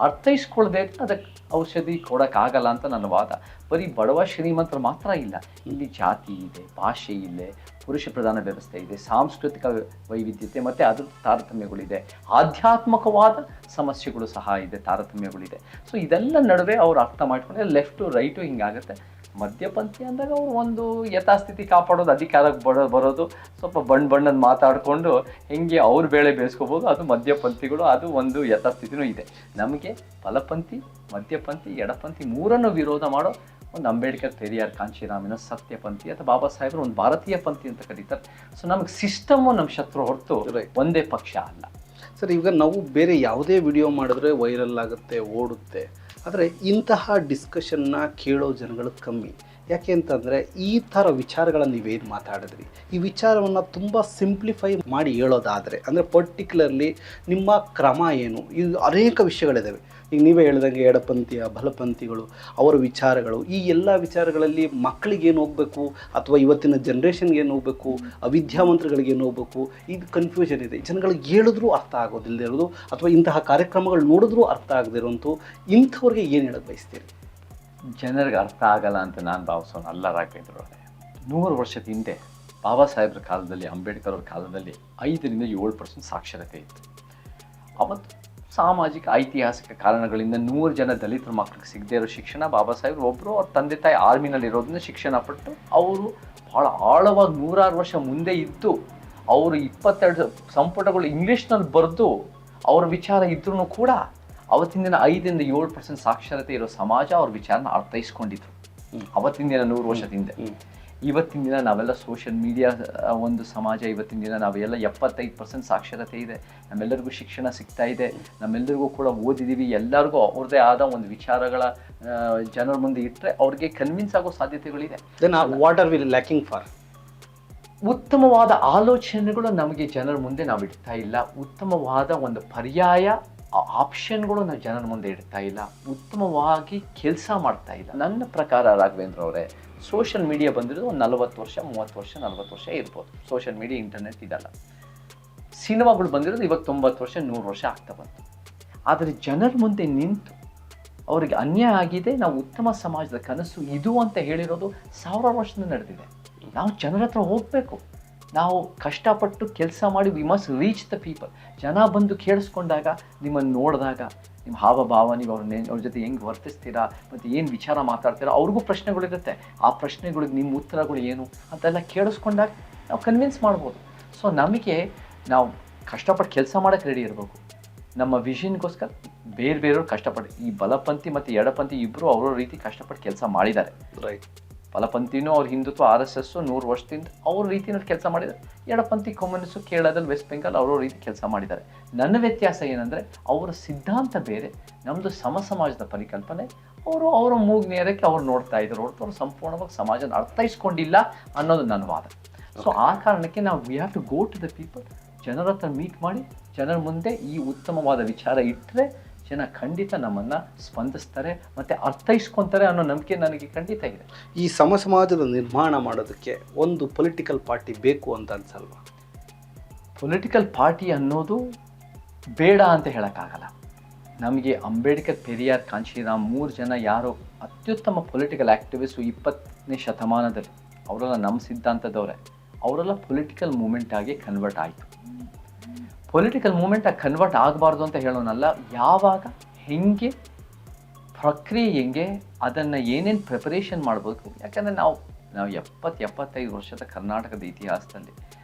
ಅರ್ಥೈಸ್ಕೊಳ್ಬೇಕು. ಅದಕ್ಕೆ ಔಷಧಿ ಕೊಡೋಕ್ಕಾಗಲ್ಲ ಅಂತ ನನ್ನ ವಾದ. ಬರೀ ಬಡವ ಶ್ರೀಮಂತರು ಮಾತ್ರ ಇಲ್ಲ, ಇಲ್ಲಿ ಜಾತಿ ಇದೆ, ಭಾಷೆ ಇದೆ, ಪುರುಷ ಪ್ರಧಾನ ವ್ಯವಸ್ಥೆ ಇದೆ, ಸಾಂಸ್ಕೃತಿಕ ವೈವಿಧ್ಯತೆ ಮತ್ತು ಅದ್ರ ತಾರತಮ್ಯಗಳಿದೆ, ಆಧ್ಯಾತ್ಮಿಕವಾದ ಸಮಸ್ಯೆಗಳು ಸಹ ಇದೆ, ತಾರತಮ್ಯಗಳಿದೆ. ಸೊ ಇದೆಲ್ಲ ನಡುವೆ ಅವ್ರು ಅರ್ಥ ಮಾಡ್ಕೊಂಡ್ರೆ ಲೆಫ್ಟು ರೈಟು ಹಿಂಗಾಗುತ್ತೆ. ಮಧ್ಯಪಂಥಿ ಅಂದಾಗ ಅವರು ಒಂದು ಯಥಾಸ್ಥಿತಿ ಕಾಪಾಡೋದು, ಅಧಿಕಾರಕ್ಕೆ ಬರೋದು, ಸ್ವಲ್ಪ ಬಣ್ಣದ ಮಾತಾಡಿಕೊಂಡು ಹೆಂಗೆ ಅವ್ರ ಬೇಳೆ ಬೇಯಿಸ್ಕೋಬೋದು, ಅದು ಮಧ್ಯಪಂಥಿಗಳು, ಅದು ಒಂದು ಯಥಾಸ್ಥಿತಿನೂ ಇದೆ. ನಮಗೆ ಬಲಪಂಥಿ, ಮಧ್ಯಪಂಥಿ, ಎಡಪಂಥಿ ಮೂರನ್ನು ವಿರೋಧ ಮಾಡೋ ಒಂದು ಅಂಬೇಡ್ಕರ್, ಪೆರಿಯಾರ್, ಕಾಂಚೀರಾಮನ ಸತ್ಯಪಂಥಿ ಅಥವಾ ಬಾಬಾ ಸಾಹೇಬರು ಒಂದು ಭಾರತೀಯ ಪಂಥಿ ಅಂತ ಕರೀತಾರೆ. ಸೊ ನಮಗೆ ಸಿಸ್ಟಮು ನಮ್ಮ ಶತ್ರು ಹೊರತು ಒಂದೇ ಪಕ್ಷ ಅಲ್ಲ. ಸರ್, ಈಗ ನಾವು ಬೇರೆ ಯಾವುದೇ ವಿಡಿಯೋ ಮಾಡಿದ್ರೆ ವೈರಲ್ ಆಗುತ್ತೆ, ಓಡುತ್ತೆ. ಆದರೆ ಇಂತಹ ಡಿಸ್ಕಷನ್ನ ಕೇಳೋ ಜನಗಳು ಕಮ್ಮಿ. ಯಾಕೆ ಅಂತಂದರೆ ಈ ಥರ ವಿಚಾರಗಳನ್ನು ನೀವೇನು ಮಾತಾಡಿದ್ರಿ, ಈ ವಿಚಾರವನ್ನು ತುಂಬ ಸಿಂಪ್ಲಿಫೈ ಮಾಡಿ ಹೇಳೋದಾದರೆ, ಅಂದರೆ ಪರ್ಟಿಕ್ಯುಲರ್ಲಿ ನಿಮ್ಮ ಕ್ರಮ ಏನು, ಇದು ಅನೇಕ ವಿಷಯಗಳಿದ್ದಾವೆ. ಈಗ ನೀವೇ ಹೇಳ್ದಂಗೆ ಎಡಪಂಥೀಯ, ಬಲಪಂಥಿಗಳು, ಅವರ ವಿಚಾರಗಳು, ಈ ಎಲ್ಲ ವಿಚಾರಗಳಲ್ಲಿ ಮಕ್ಕಳಿಗೇನು ಹೋಗಬೇಕು ಅಥವಾ ಇವತ್ತಿನ ಜನ್ರೇಷನ್ಗೆ ಏನು ಹೋಗಬೇಕು, ಅವಿದ್ಯಾವಂತರುಗಳಿಗೆ ಏನು ಹೋಗಬೇಕು, ಇದು ಕನ್ಫ್ಯೂಷನ್ ಇದೆ. ಜನಗಳಿಗೆ ಹೇಳಿದ್ರೂ ಅರ್ಥ ಆಗೋದಿಲ್ಲದೆ ಇರೋದು ಅಥವಾ ಇಂತಹ ಕಾರ್ಯಕ್ರಮಗಳು ನೋಡಿದ್ರೂ ಅರ್ಥ ಆಗದೆ ಇರೋಂಥ ಇಂಥವ್ರಿಗೆ ಏನು ಹೇಳೋಕ್ಕೆ ಬಯಸ್ತೀರಿ? ಜನರಿಗೆ ಅರ್ಥ ಆಗಲ್ಲ ಅಂತ ನಾನು ಭಾವಿಸೋನು ಅಲ್ಲ ರಾಘವೇಂದ್ರ ಅವರೇ. 100 ವರ್ಷದ ಹಿಂದೆ ಬಾಬಾ ಸಾಹೇಬ್ರ ಕಾಲದಲ್ಲಿ, ಅಂಬೇಡ್ಕರ್ ಅವ್ರ ಕಾಲದಲ್ಲಿ 5-7% ಸಾಕ್ಷರತೆ ಇತ್ತು. ಅವತ್ತು ಸಾಮಾಜಿಕ ಐತಿಹಾಸಿಕ ಕಾರಣಗಳಿಂದ 100 ಜನ ದಲಿತರ ಮಕ್ಕಳಿಗೆ ಸಿಗದೇ ಇರೋ ಶಿಕ್ಷಣ, ಬಾಬಾ ಸಾಹೇಬ್ರು ಒಬ್ಬರು ಅವ್ರ ತಂದೆ ತಾಯಿ ಆರ್ಮಿನಲ್ಲಿ ಇರೋದನ್ನ ಶಿಕ್ಷಣ ಪಟ್ಟು ಅವರು ಭಾಳ ಆಳವಾಗಿ 106 ವರ್ಷ ಮುಂದೆ ಇದ್ದು ಅವರು 22 ಸಂಪುಟಗಳು ಇಂಗ್ಲೀಷ್ನಲ್ಲಿ ಬರೆದು ಅವ್ರ ವಿಚಾರ ಇದ್ರೂ ಕೂಡ ಅವತ್ತಿನ ದಿನ 5-7% ಸಾಕ್ಷರತೆ ಇರೋ ಸಮಾಜ ಅವ್ರ ವಿಚಾರನ ಅರ್ಥೈಸ್ಕೊಂಡಿದ್ರು ಅವತ್ತಿನ ದಿನ 100 ವರ್ಷದ ಹಿಂದೆ. ಇವತ್ತಿನ ದಿನ ನಾವೆಲ್ಲ ಸೋಷಿಯಲ್ ಮೀಡಿಯಾ ಒಂದು ಸಮಾಜ. ಇವತ್ತಿನ ದಿನ ನಾವೆಲ್ಲ 75% ಸಾಕ್ಷರತೆ ಇದೆ, ನಮ್ಮೆಲ್ಲರಿಗೂ ಶಿಕ್ಷಣ ಸಿಗ್ತಾ ಇದೆ, ನಮ್ಮೆಲ್ಲರಿಗೂ ಕೂಡ ಓದಿದ್ದೀವಿ. ಎಲ್ಲರಿಗೂ ಅವ್ರದ್ದೇ ಆದ ಒಂದು ವಿಚಾರಗಳ ಜನರ ಮುಂದೆ ಇಟ್ಟರೆ ಅವ್ರಿಗೆ ಕನ್ವಿನ್ಸ್ ಆಗೋ ಸಾಧ್ಯತೆಗಳಿದೆ. What are we lacking for? ಉತ್ತಮವಾದ ಆಲೋಚನೆಗಳು ನಮಗೆ ಜನರ ಮುಂದೆ ನಾವು ಇಡ್ತಾ ಇಲ್ಲ. ಉತ್ತಮವಾದ ಒಂದು ಪರ್ಯಾಯ ಆಪ್ಷನ್ಗಳು ನಾವು ಜನರ ಮುಂದೆ ಇಡ್ತಾ ಇಲ್ಲ. ಉತ್ತಮವಾಗಿ ಕೆಲಸ ಮಾಡ್ತಾ ಇಲ್ಲ. ನನ್ನ ಪ್ರಕಾರ ರಾಘವೇಂದ್ರ ಅವರೇ, ಸೋಷಿಯಲ್ ಮೀಡಿಯಾ ಬಂದಿರೋದು ಒಂದು 40 ವರ್ಷ, 30 ವರ್ಷ, 40 ವರ್ಷ ಇರ್ಬೋದು. ಸೋಷಿಯಲ್ ಮೀಡಿಯಾ, ಇಂಟರ್ನೆಟ್ ಇದಲ್ಲ. ಸಿನಿಮಾಗಳು ಬಂದಿರೋದು ಇವಾಗ 90 ವರ್ಷ, 100 ವರ್ಷ ಆಗ್ತಾ ಬಂತು. ಆದರೆ ಜನರ ಮುಂದೆ ನಿಂತು ಅವ್ರಿಗೆ ಅನ್ಯಾಯ ಆಗಿದೆ, ನಾವು ಉತ್ತಮ ಸಮಾಜದ ಕನಸು ಇದು ಅಂತ ಹೇಳಿರೋದು 1000 ವರ್ಷದಿಂದ ನಡೆದಿದೆ. ನಾವು ಜನರ ಹತ್ರ ಹೋಗಬೇಕು. ನಾವು ಕಷ್ಟಪಟ್ಟು ಕೆಲಸ ಮಾಡಿ we must reach the people. ಜನ ಬಂದು ಕೇಳಿಸ್ಕೊಂಡಾಗ, ನಿಮ್ಮನ್ನು ನೋಡಿದಾಗ, ನಿಮ್ಮ ಹಾವಭಾವ, ನೀವು ಅವ್ರ ಜೊತೆ ಹೆಂಗೆ ವರ್ತಿಸ್ತೀರಾ ಮತ್ತು ಏನು ವಿಚಾರ ಮಾತಾಡ್ತೀರಾ, ಅವ್ರಿಗೂ ಪ್ರಶ್ನೆಗಳಿರುತ್ತೆ. ಆ ಪ್ರಶ್ನೆಗಳಿಗೆ ನಿಮ್ಮ ಉತ್ತರಗಳು ಏನು ಅಂತೆಲ್ಲ ಕೇಳಿಸ್ಕೊಂಡಾಗ ನಾವು ಕನ್ವಿನ್ಸ್ ಮಾಡ್ಬೋದು. ಸೊ ನಮಗೆ ನಾವು ಕಷ್ಟಪಟ್ಟು ಕೆಲಸ ಮಾಡೋಕ್ಕೆ ರೆಡಿ ಇರಬೇಕು. ನಮ್ಮ ವಿಷನ್ಗೋಸ್ಕರ ಬೇರೆಯವ್ರು ಕಷ್ಟಪಟ್ಟು, ಈ ಬಲಪಂಥಿ ಮತ್ತು ಎಡಪಂಥಿ ಇಬ್ಬರು ಅವ್ರ ರೀತಿ ಕಷ್ಟಪಟ್ಟು ಕೆಲಸ ಮಾಡಿದ್ದಾರೆ. ರೈಟ್. ಬಲಪಂಥಿನೂ ಅವ್ರ ಹಿಂದುತ್ವ RSS 100 ವರ್ಷದಿಂದ ಅವ್ರ ರೀತಿಯಲ್ಲಿ ಕೆಲಸ ಮಾಡಿದ್ದಾರೆ. ಎಡಪಂಥಿ ಕಮ್ಯುನಿಸ್ಟು ಕೇರಳದಲ್ಲಿ, ವೆಸ್ಟ್ ಬೆಂಗಾಲ್ ಅವ್ರ ರೀತಿ ಕೆಲಸ ಮಾಡಿದ್ದಾರೆ. ನನ್ನ ವ್ಯತ್ಯಾಸ ಏನಂದರೆ ಅವರ ಸಿದ್ಧಾಂತ ಬೇರೆ, ನಮ್ಮದು ಸಮಾಜದ ಪರಿಕಲ್ಪನೆ. ಅವರ ಮೂಗು ನೇರಕ್ಕೆ ಅವ್ರು ನೋಡ್ತಾ ಇದ್ರು ಹೊರತು ಅವ್ರು ಸಂಪೂರ್ಣವಾಗಿ ಸಮಾಜನ ಅರ್ಥೈಸ್ಕೊಂಡಿಲ್ಲ ಅನ್ನೋದು ನನ್ನ ವಾದ. ಸೊ ಆ ಕಾರಣಕ್ಕೆ ನಾವು we have to go to the people. ಜನರ ಹತ್ರ ಮೀಟ್ ಮಾಡಿ ಜನರ ಮುಂದೆ ಈ ಉತ್ತಮವಾದ ವಿಚಾರ ಇಟ್ಟರೆ ಜನ ಖಂಡಿತ ನಮ್ಮನ್ನು ಸ್ಪಂದಿಸ್ತಾರೆ ಮತ್ತು ಅರ್ಥೈಸ್ಕೊತಾರೆ ಅನ್ನೋ ನಂಬಿಕೆ ನನಗೆ ಖಂಡಿತ ಇದೆ. ಈ ಸಮಾಜದ ನಿರ್ಮಾಣ ಮಾಡೋದಕ್ಕೆ ಒಂದು ಪೊಲಿಟಿಕಲ್ ಪಾರ್ಟಿ ಬೇಕು ಅಂತ ಅನ್ಸಲ್ವಾ? ಪೊಲಿಟಿಕಲ್ ಪಾರ್ಟಿ ಅನ್ನೋದು ಬೇಡ ಅಂತ ಹೇಳೋಕ್ಕಾಗಲ್ಲ. ನಮಗೆ ಅಂಬೇಡ್ಕರ್, ಪೆರಿಯಾರ್, ಕಾಂಚೀರಾಮ್ 3 ಜನ ಯಾರು ಅತ್ಯುತ್ತಮ ಪೊಲಿಟಿಕಲ್ ಆ್ಯಕ್ಟಿವಿಸ್ಟು 20ನೇ ಶತಮಾನದಲ್ಲಿ, ಅವರೆಲ್ಲ ನಮ್ಮ ಸಿದ್ಧಾಂತದವರೇ. ಅವರೆಲ್ಲ ಪೊಲಿಟಿಕಲ್ ಮೂಮೆಂಟ್ ಆಗಿ ಕನ್ವರ್ಟ್ ಆಯಿತು. ಪೊಲಿಟಿಕಲ್ ಮೂಮೆಂಟಾಗಿ ಕನ್ವರ್ಟ್ ಆಗಬಾರ್ದು ಅಂತ ಹೇಳೋನಲ್ಲ, ಯಾವಾಗ ಹೆಂಗೆ ಪ್ರಕ್ರಿಯೆ, ಹೆಂಗೆ ಅದನ್ನು ಏನೇನು ಪ್ರಿಪರೇಷನ್ ಮಾಡಬೇಕು. ಯಾಕಂದರೆ ನಾವು 70-75 ವರ್ಷದ ಕರ್ನಾಟಕದ ಇತಿಹಾಸದಲ್ಲಿ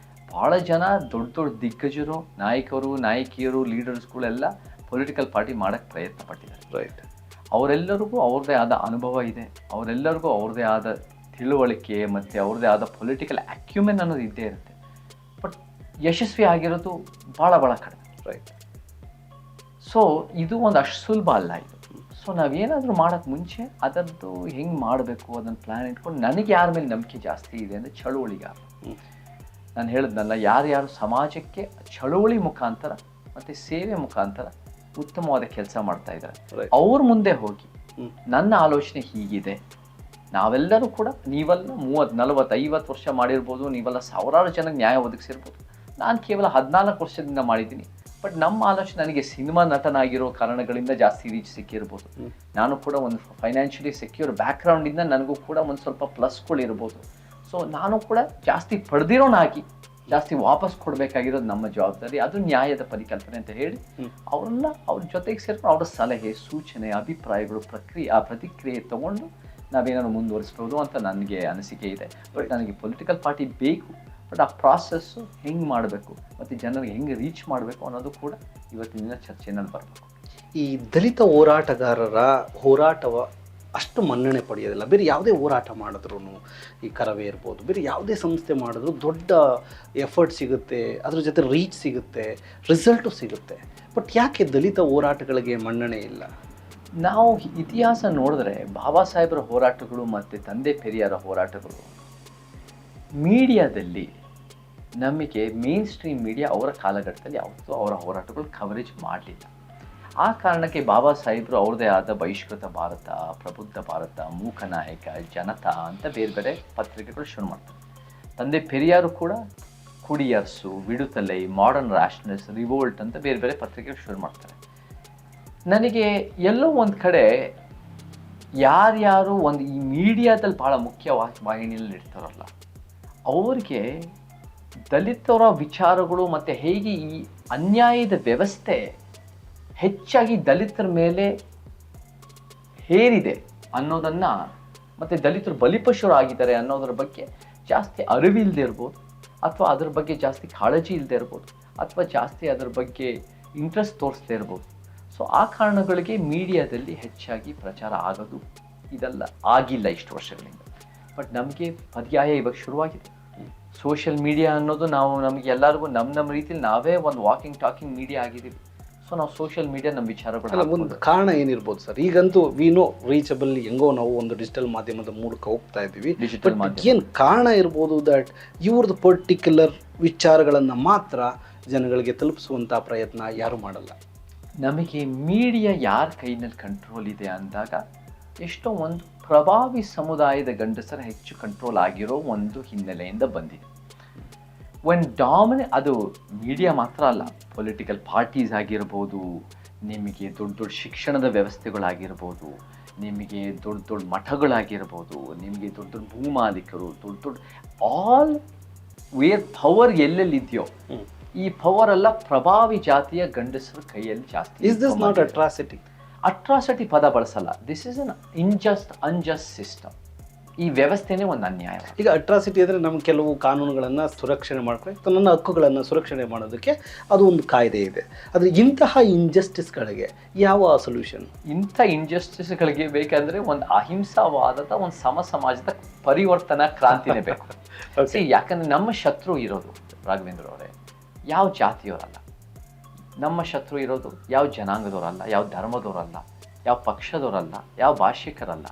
ಭಾಳ ಜನ ದೊಡ್ಡ ದಿಗ್ಗಜರು, ನಾಯಕರು, ನಾಯಕಿಯರು, ಲೀಡರ್ಸ್ಗಳೆಲ್ಲ ಪೊಲಿಟಿಕಲ್ ಪಾರ್ಟಿ ಮಾಡೋಕ್ಕೆ ಪ್ರಯತ್ನ ಪಟ್ಟಿದ್ದಾರೆ. ರೈಟ್. ಅವರೆಲ್ಲರಿಗೂ ಅವ್ರದ್ದೇ ಆದ ಅನುಭವ ಇದೆ, ಅವರೆಲ್ಲರಿಗೂ ಅವ್ರದ್ದೇ ಆದ ತಿಳುವಳಿಕೆ ಮತ್ತು ಅವ್ರದ್ದೇ ಆದ ಪೊಲಿಟಿಕಲ್ ಅಕ್ಯುಮೆನ್ ಅನ್ನೋದು ಇದ್ದೇ ಇರುತ್ತೆ. ಬಟ್ ಯಶಸ್ವಿ ಆಗಿರೋದು ಭಾಳ ಕಡಿಮೆ. ರೈಟ್. ಸೊ ಇದು ಒಂದು ಅಷ್ಟು ಸುಲಭ ಅಲ್ಲ ಇದು. ಸೊ ನಾವೇನಾದರೂ ಮಾಡೋಕ್ಕೆ ಮುಂಚೆ ಅದರದ್ದು ಹೆಂಗೆ ಮಾಡಬೇಕು ಅದನ್ನು ಪ್ಲ್ಯಾನ್ ಇಟ್ಕೊಂಡು, ನನಗೆ ಯಾರ ಮೇಲೆ ನಂಬಿಕೆ ಜಾಸ್ತಿ ಇದೆ ಅಂದರೆ ಚಳುವಳಿಗಾರ. ನಾನು ಹೇಳಿದ್ನಲ್ಲ, ಯಾರ್ಯಾರು ಸಮಾಜಕ್ಕೆ ಚಳುವಳಿ ಮುಖಾಂತರ ಮತ್ತು ಸೇವೆ ಮುಖಾಂತರ ಉತ್ತಮವಾದ ಕೆಲಸ ಮಾಡ್ತಾ ಇದ್ದಾರೆ, ಅವ್ರ ಮುಂದೆ ಹೋಗಿ ನನ್ನ ಆಲೋಚನೆ ಹೀಗಿದೆ, ನಾವೆಲ್ಲರೂ ಕೂಡ ನೀವೆಲ್ಲ 30, 40, 50 ವರ್ಷ ಮಾಡಿರ್ಬೋದು, ನೀವೆಲ್ಲ ಸಾವಿರಾರು ಜನಕ್ಕೆ ನ್ಯಾಯ ಒದಗಿಸಿರ್ಬೋದು. ನಾನು ಕೇವಲ 14 ವರ್ಷದಿಂದ ಮಾಡಿದ್ದೀನಿ. ಬಟ್ ನಮ್ಮ ಆಲೋಚನೆ, ನನಗೆ ಸಿನಿಮಾ ನಟನಾಗಿರೋ ಕಾರಣಗಳಿಂದ ಜಾಸ್ತಿ ರೀಚ್ ಸಿಕ್ಕಿರ್ಬೋದು. ನಾನು ಕೂಡ ಒಂದು ಫೈನಾನ್ಷಿಯಲಿ ಸೆಕ್ಯೂರ್ ಬ್ಯಾಕ್ಗ್ರೌಂಡಿಂದ ನನಗೂ ಕೂಡ ಒಂದು ಸ್ವಲ್ಪ ಪ್ಲಸ್ಗಳಿರ್ಬೋದು. ಸೊ ನಾನು ಕೂಡ ಜಾಸ್ತಿ ಪಡೆದಿರೋನಾಗಿ ಜಾಸ್ತಿ ವಾಪಸ್ ಕೊಡಬೇಕಾಗಿರೋದು ನಮ್ಮ ಜವಾಬ್ದಾರಿ. ಅದು ನ್ಯಾಯದ ಪರಿಕಲ್ಪನೆ ಅಂತ ಹೇಳಿ ಅವರೆಲ್ಲ ಅವ್ರ ಜೊತೆಗೆ ಸೇರ್ಕೊಂಡು ಅವರ ಸಲಹೆ, ಸೂಚನೆ, ಅಭಿಪ್ರಾಯಗಳು, ಪ್ರತಿಕ್ರಿಯೆ ತಗೊಂಡು ನಾವೇನಾದ್ರು ಮುಂದುವರಿಸ್ಬೋದು ಅಂತ ನನಗೆ ಅನಿಸಿಕೆ ಇದೆ. ಬಟ್ ನನಗೆ ಪೊಲಿಟಿಕಲ್ ಪಾರ್ಟಿ ಬೇಕು. ಬಟ್ ಆ ಪ್ರಾಸೆಸ್ಸು ಹೆಂಗೆ ಮಾಡಬೇಕು ಮತ್ತು ಜನರಿಗೆ ಹೆಂಗೆ ರೀಚ್ ಮಾಡಬೇಕು ಅನ್ನೋದು ಕೂಡ ಇವತ್ತಿನ ದಿನ ಚರ್ಚೆಯಲ್ಲಿ ಬರಬೇಕು. ಈ ದಲಿತ ಹೋರಾಟಗಾರರ ಹೋರಾಟವ ಅಷ್ಟು ಮನ್ನಣೆ ಪಡೆಯೋದಿಲ್ಲ. ಬೇರೆ ಯಾವುದೇ ಹೋರಾಟ ಮಾಡಿದ್ರು, ಈ ಕರವೇ ಇರ್ಬೋದು, ಬೇರೆ ಯಾವುದೇ ಸಂಸ್ಥೆ ಮಾಡಿದ್ರು ದೊಡ್ಡ ಎಫರ್ಟ್ ಸಿಗುತ್ತೆ, ಅದ್ರ ಜೊತೆ ರೀಚ್ ಸಿಗುತ್ತೆ, ರಿಸಲ್ಟು ಸಿಗುತ್ತೆ. ಬಟ್ ಯಾಕೆ ದಲಿತ ಹೋರಾಟಗಳಿಗೆ ಮನ್ನಣೆ ಇಲ್ಲ? ನಾವು ಇತಿಹಾಸ ನೋಡಿದ್ರೆ ಬಾಬಾ ಸಾಹೇಬರ ಹೋರಾಟಗಳು ಮತ್ತು ತಂದೆ ಪೆರಿಯಾರ ಹೋರಾಟಗಳು ಮೀಡಿಯಾದಲ್ಲಿ ನಮಗೆ ಮೇನ್ ಸ್ಟ್ರೀಮ್ ಮೀಡಿಯಾ ಅವರ ಕಾಲಘಟ್ಟದಲ್ಲಿ ಯಾವತ್ತೂ ಅವರ ಹೋರಾಟಗಳು ಕವರೇಜ್ ಮಾಡಲಿಲ್ಲ. ಆ ಕಾರಣಕ್ಕೆ ಬಾಬಾ ಸಾಹೇಬರು ಅವ್ರದ್ದೇ ಆದ ಬಹಿಷ್ಕೃತ ಭಾರತ, ಪ್ರಬುದ್ಧ ಭಾರತ, ಮೂಕನಾಯಕ, ಜನತಾ ಅಂತ ಬೇರೆ ಬೇರೆ ಪತ್ರಿಕೆಗಳು ಶುರು ಮಾಡ್ತಾರೆ. ತಂದೆ ಪೆರಿಯಾರು ಕೂಡ ಕುಡಿಯರ್ಸು, ವಿಡುತಲೈ, ಮಾಡರ್ನ್ ರ್ಯಾಷನಲ್ಸ್, ರಿವೋಲ್ಟ್ ಅಂತ ಬೇರೆ ಬೇರೆ ಪತ್ರಿಕೆಗಳು ಶುರು ಮಾಡ್ತಾರೆ. ನನಗೆ ಎಲ್ಲೋ ಒಂದು ಕಡೆ ಯಾರ್ಯಾರು ಒಂದು ಈ ಮೀಡಿಯಾದಲ್ಲಿ ಭಾಳ ಮುಖ್ಯ ವಾಹಿನಿಯಲ್ಲಿ ಇರ್ತಾರಲ್ಲ, ಅವ್ರಿಗೆ ದಲಿತರ ವಿಚಾರಗಳು ಮತ್ತು ಹೇಗೆ ಈ ಅನ್ಯಾಯದ ವ್ಯವಸ್ಥೆ ಹೆಚ್ಚಾಗಿ ದಲಿತರ ಮೇಲೆ ಹೇರಿದೆ ಅನ್ನೋದನ್ನು, ಮತ್ತು ದಲಿತರು ಬಲಿಪಶುರು ಆಗಿದ್ದಾರೆ ಅನ್ನೋದ್ರ ಬಗ್ಗೆ ಜಾಸ್ತಿ ಅರಿವಿಲ್ಲದೆ ಇರ್ಬೋದು, ಅಥವಾ ಅದ್ರ ಬಗ್ಗೆ ಜಾಸ್ತಿ ಕಾಳಜಿ ಇಲ್ಲದೆ ಇರ್ಬೋದು, ಅಥವಾ ಜಾಸ್ತಿ ಅದ್ರ ಬಗ್ಗೆ ಇಂಟ್ರೆಸ್ಟ್ ತೋರಿಸ್ದೇ ಇರ್ಬೋದು. ಸೊ ಆ ಕಾರಣಗಳಿಗೆ ಮೀಡಿಯಾದಲ್ಲಿ ಹೆಚ್ಚಾಗಿ ಪ್ರಚಾರ ಆಗೋದು ಇದೆಲ್ಲ ಆಗಿಲ್ಲ ಇಷ್ಟು ವರ್ಷಗಳಿಂದ. ಬಟ್ ನಮಗೆ ಪರ್ಯಾಯ ಇವಾಗ ಶುರುವಾಗಿದೆ. ಸೋಷಿಯಲ್ ಮೀಡಿಯಾ ಅನ್ನೋದು ನಮಗೆ ಎಲ್ಲರಿಗೂ ನಮ್ಮ ರೀತಿಯಲ್ಲಿ ನಾವೇ ಒಂದು ಟಾಕಿಂಗ್ ಮೀಡಿಯಾ ಆಗಿದ್ದೀವಿ. ಸೊ ನಾವು ಸೋಷಿಯಲ್ ಮೀಡಿಯಾ ನಮ್ಮ ವಿಚಾರಗಳು ಒಂದು ಕಾರಣ ಏನಿರ್ಬೋದು ಸರ್? ಈಗಂತೂ ವಿನೋ ರೀಚಬಲ್, ಹೆಂಗೋ ನಾವು ಒಂದು ಡಿಜಿಟಲ್ ಮಾಧ್ಯಮದ ಮೂಲಕ ಹೋಗ್ತಾ ಇದ್ದೀವಿ. ಡಿಜಿಟಲ್ ಮಾಧ್ಯಮ ಏನು ಕಾರಣ ಇರ್ಬೋದು ದಟ್ ಇವ್ರದ್ದು ಪರ್ಟಿಕ್ಯುಲರ್ ವಿಚಾರಗಳನ್ನು ಮಾತ್ರ ಜನಗಳಿಗೆ ತಲುಪಿಸುವಂಥ ಪ್ರಯತ್ನ ಯಾರು ಮಾಡಲ್ಲ? ನಮಗೆ ಮೀಡಿಯಾ ಯಾರ ಕೈನಲ್ಲಿ ಕಂಟ್ರೋಲ್ ಇದೆ ಅಂದಾಗ ಎಷ್ಟೋ ಒಂದು ಪ್ರಭಾವಿ ಸಮುದಾಯದ ಗಂಡಸರ ಹೆಚ್ಚು ಕಂಟ್ರೋಲ್ ಆಗಿರೋ ಒಂದು ಹಿನ್ನೆಲೆಯಿಂದ ಬಂದಿದೆ. ಅದು ಮೀಡಿಯಾ ಮಾತ್ರ ಅಲ್ಲ, ಪೊಲಿಟಿಕಲ್ ಪಾರ್ಟೀಸ್ ಆಗಿರ್ಬೋದು, ನಿಮಗೆ ದೊಡ್ಡ ದೊಡ್ಡ ಶಿಕ್ಷಣದ ವ್ಯವಸ್ಥೆಗಳಾಗಿರ್ಬೋದು, ನಿಮಗೆ ದೊಡ್ಡ ದೊಡ್ಡ ಮಠಗಳಾಗಿರ್ಬೋದು, ನಿಮಗೆ ದೊಡ್ಡ ದೊಡ್ಡ ಭೂಮಾಲೀಕರು, ದೊಡ್ಡ ಆಲ್ ವೇರ್ ಪವರ್ ಎಲ್ಲೆಲ್ಲಿದೆಯೋ ಈ ಪವರ್ ಎಲ್ಲ ಪ್ರಭಾವಿ ಜಾತಿಯ ಗಂಡಸರ ಕೈಯಲ್ಲಿ ಜಾಸ್ತಿ. Is this not atrocity? Atrocity ಪದ ಬಳಸಲ್ಲ. This is un unjust system. ಈ ವ್ಯವಸ್ಥೆನೇ ಒಂದು ಅನ್ಯಾಯ. ಈಗ ಅಟ್ರಾಸಿಟಿ ಅಂದರೆ ನಮ್ಮ ಕೆಲವು ಕಾನೂನುಗಳನ್ನು ಸುರಕ್ಷಣೆ ಮಾಡ್ಕೊಳ್ಳಿ, ನನ್ನ ಹಕ್ಕುಗಳನ್ನು ಸುರಕ್ಷಣೆ ಮಾಡೋದಕ್ಕೆ ಅದು ಒಂದು ಕಾಯ್ದೆ ಇದೆ. ಆದರೆ ಇಂತಹ ಇಂಜಸ್ಟಿಸ್ಗಳಿಗೆ ಯಾವ ಸೊಲ್ಯೂಷನ್? ಇಂಥ ಇಂಜಸ್ಟಿಸ್ಗಳಿಗೆ ಬೇಕಂದರೆ ಒಂದು ಅಹಿಂಸಾವಾದದ ಒಂದು ಸಮಾಜದ ಪರಿವರ್ತನಾ ಕ್ರಾಂತಿನೇ ಬೇಕು. ಯಾಕಂದರೆ ನಮ್ಮ ಶತ್ರು ಇರೋದು ರಾಘವೇಂದ್ರ ಅವರೇ ಯಾವ ಜಾತಿಯವರಲ್ಲ. ನಮ್ಮ ಶತ್ರು ಇರೋದು ಯಾವ ಜನಾಂಗದವರಲ್ಲ, ಯಾವ ಧರ್ಮದವರಲ್ಲ, ಯಾವ ಪಕ್ಷದವರಲ್ಲ, ಯಾವ ಭಾಷಿಕರಲ್ಲ.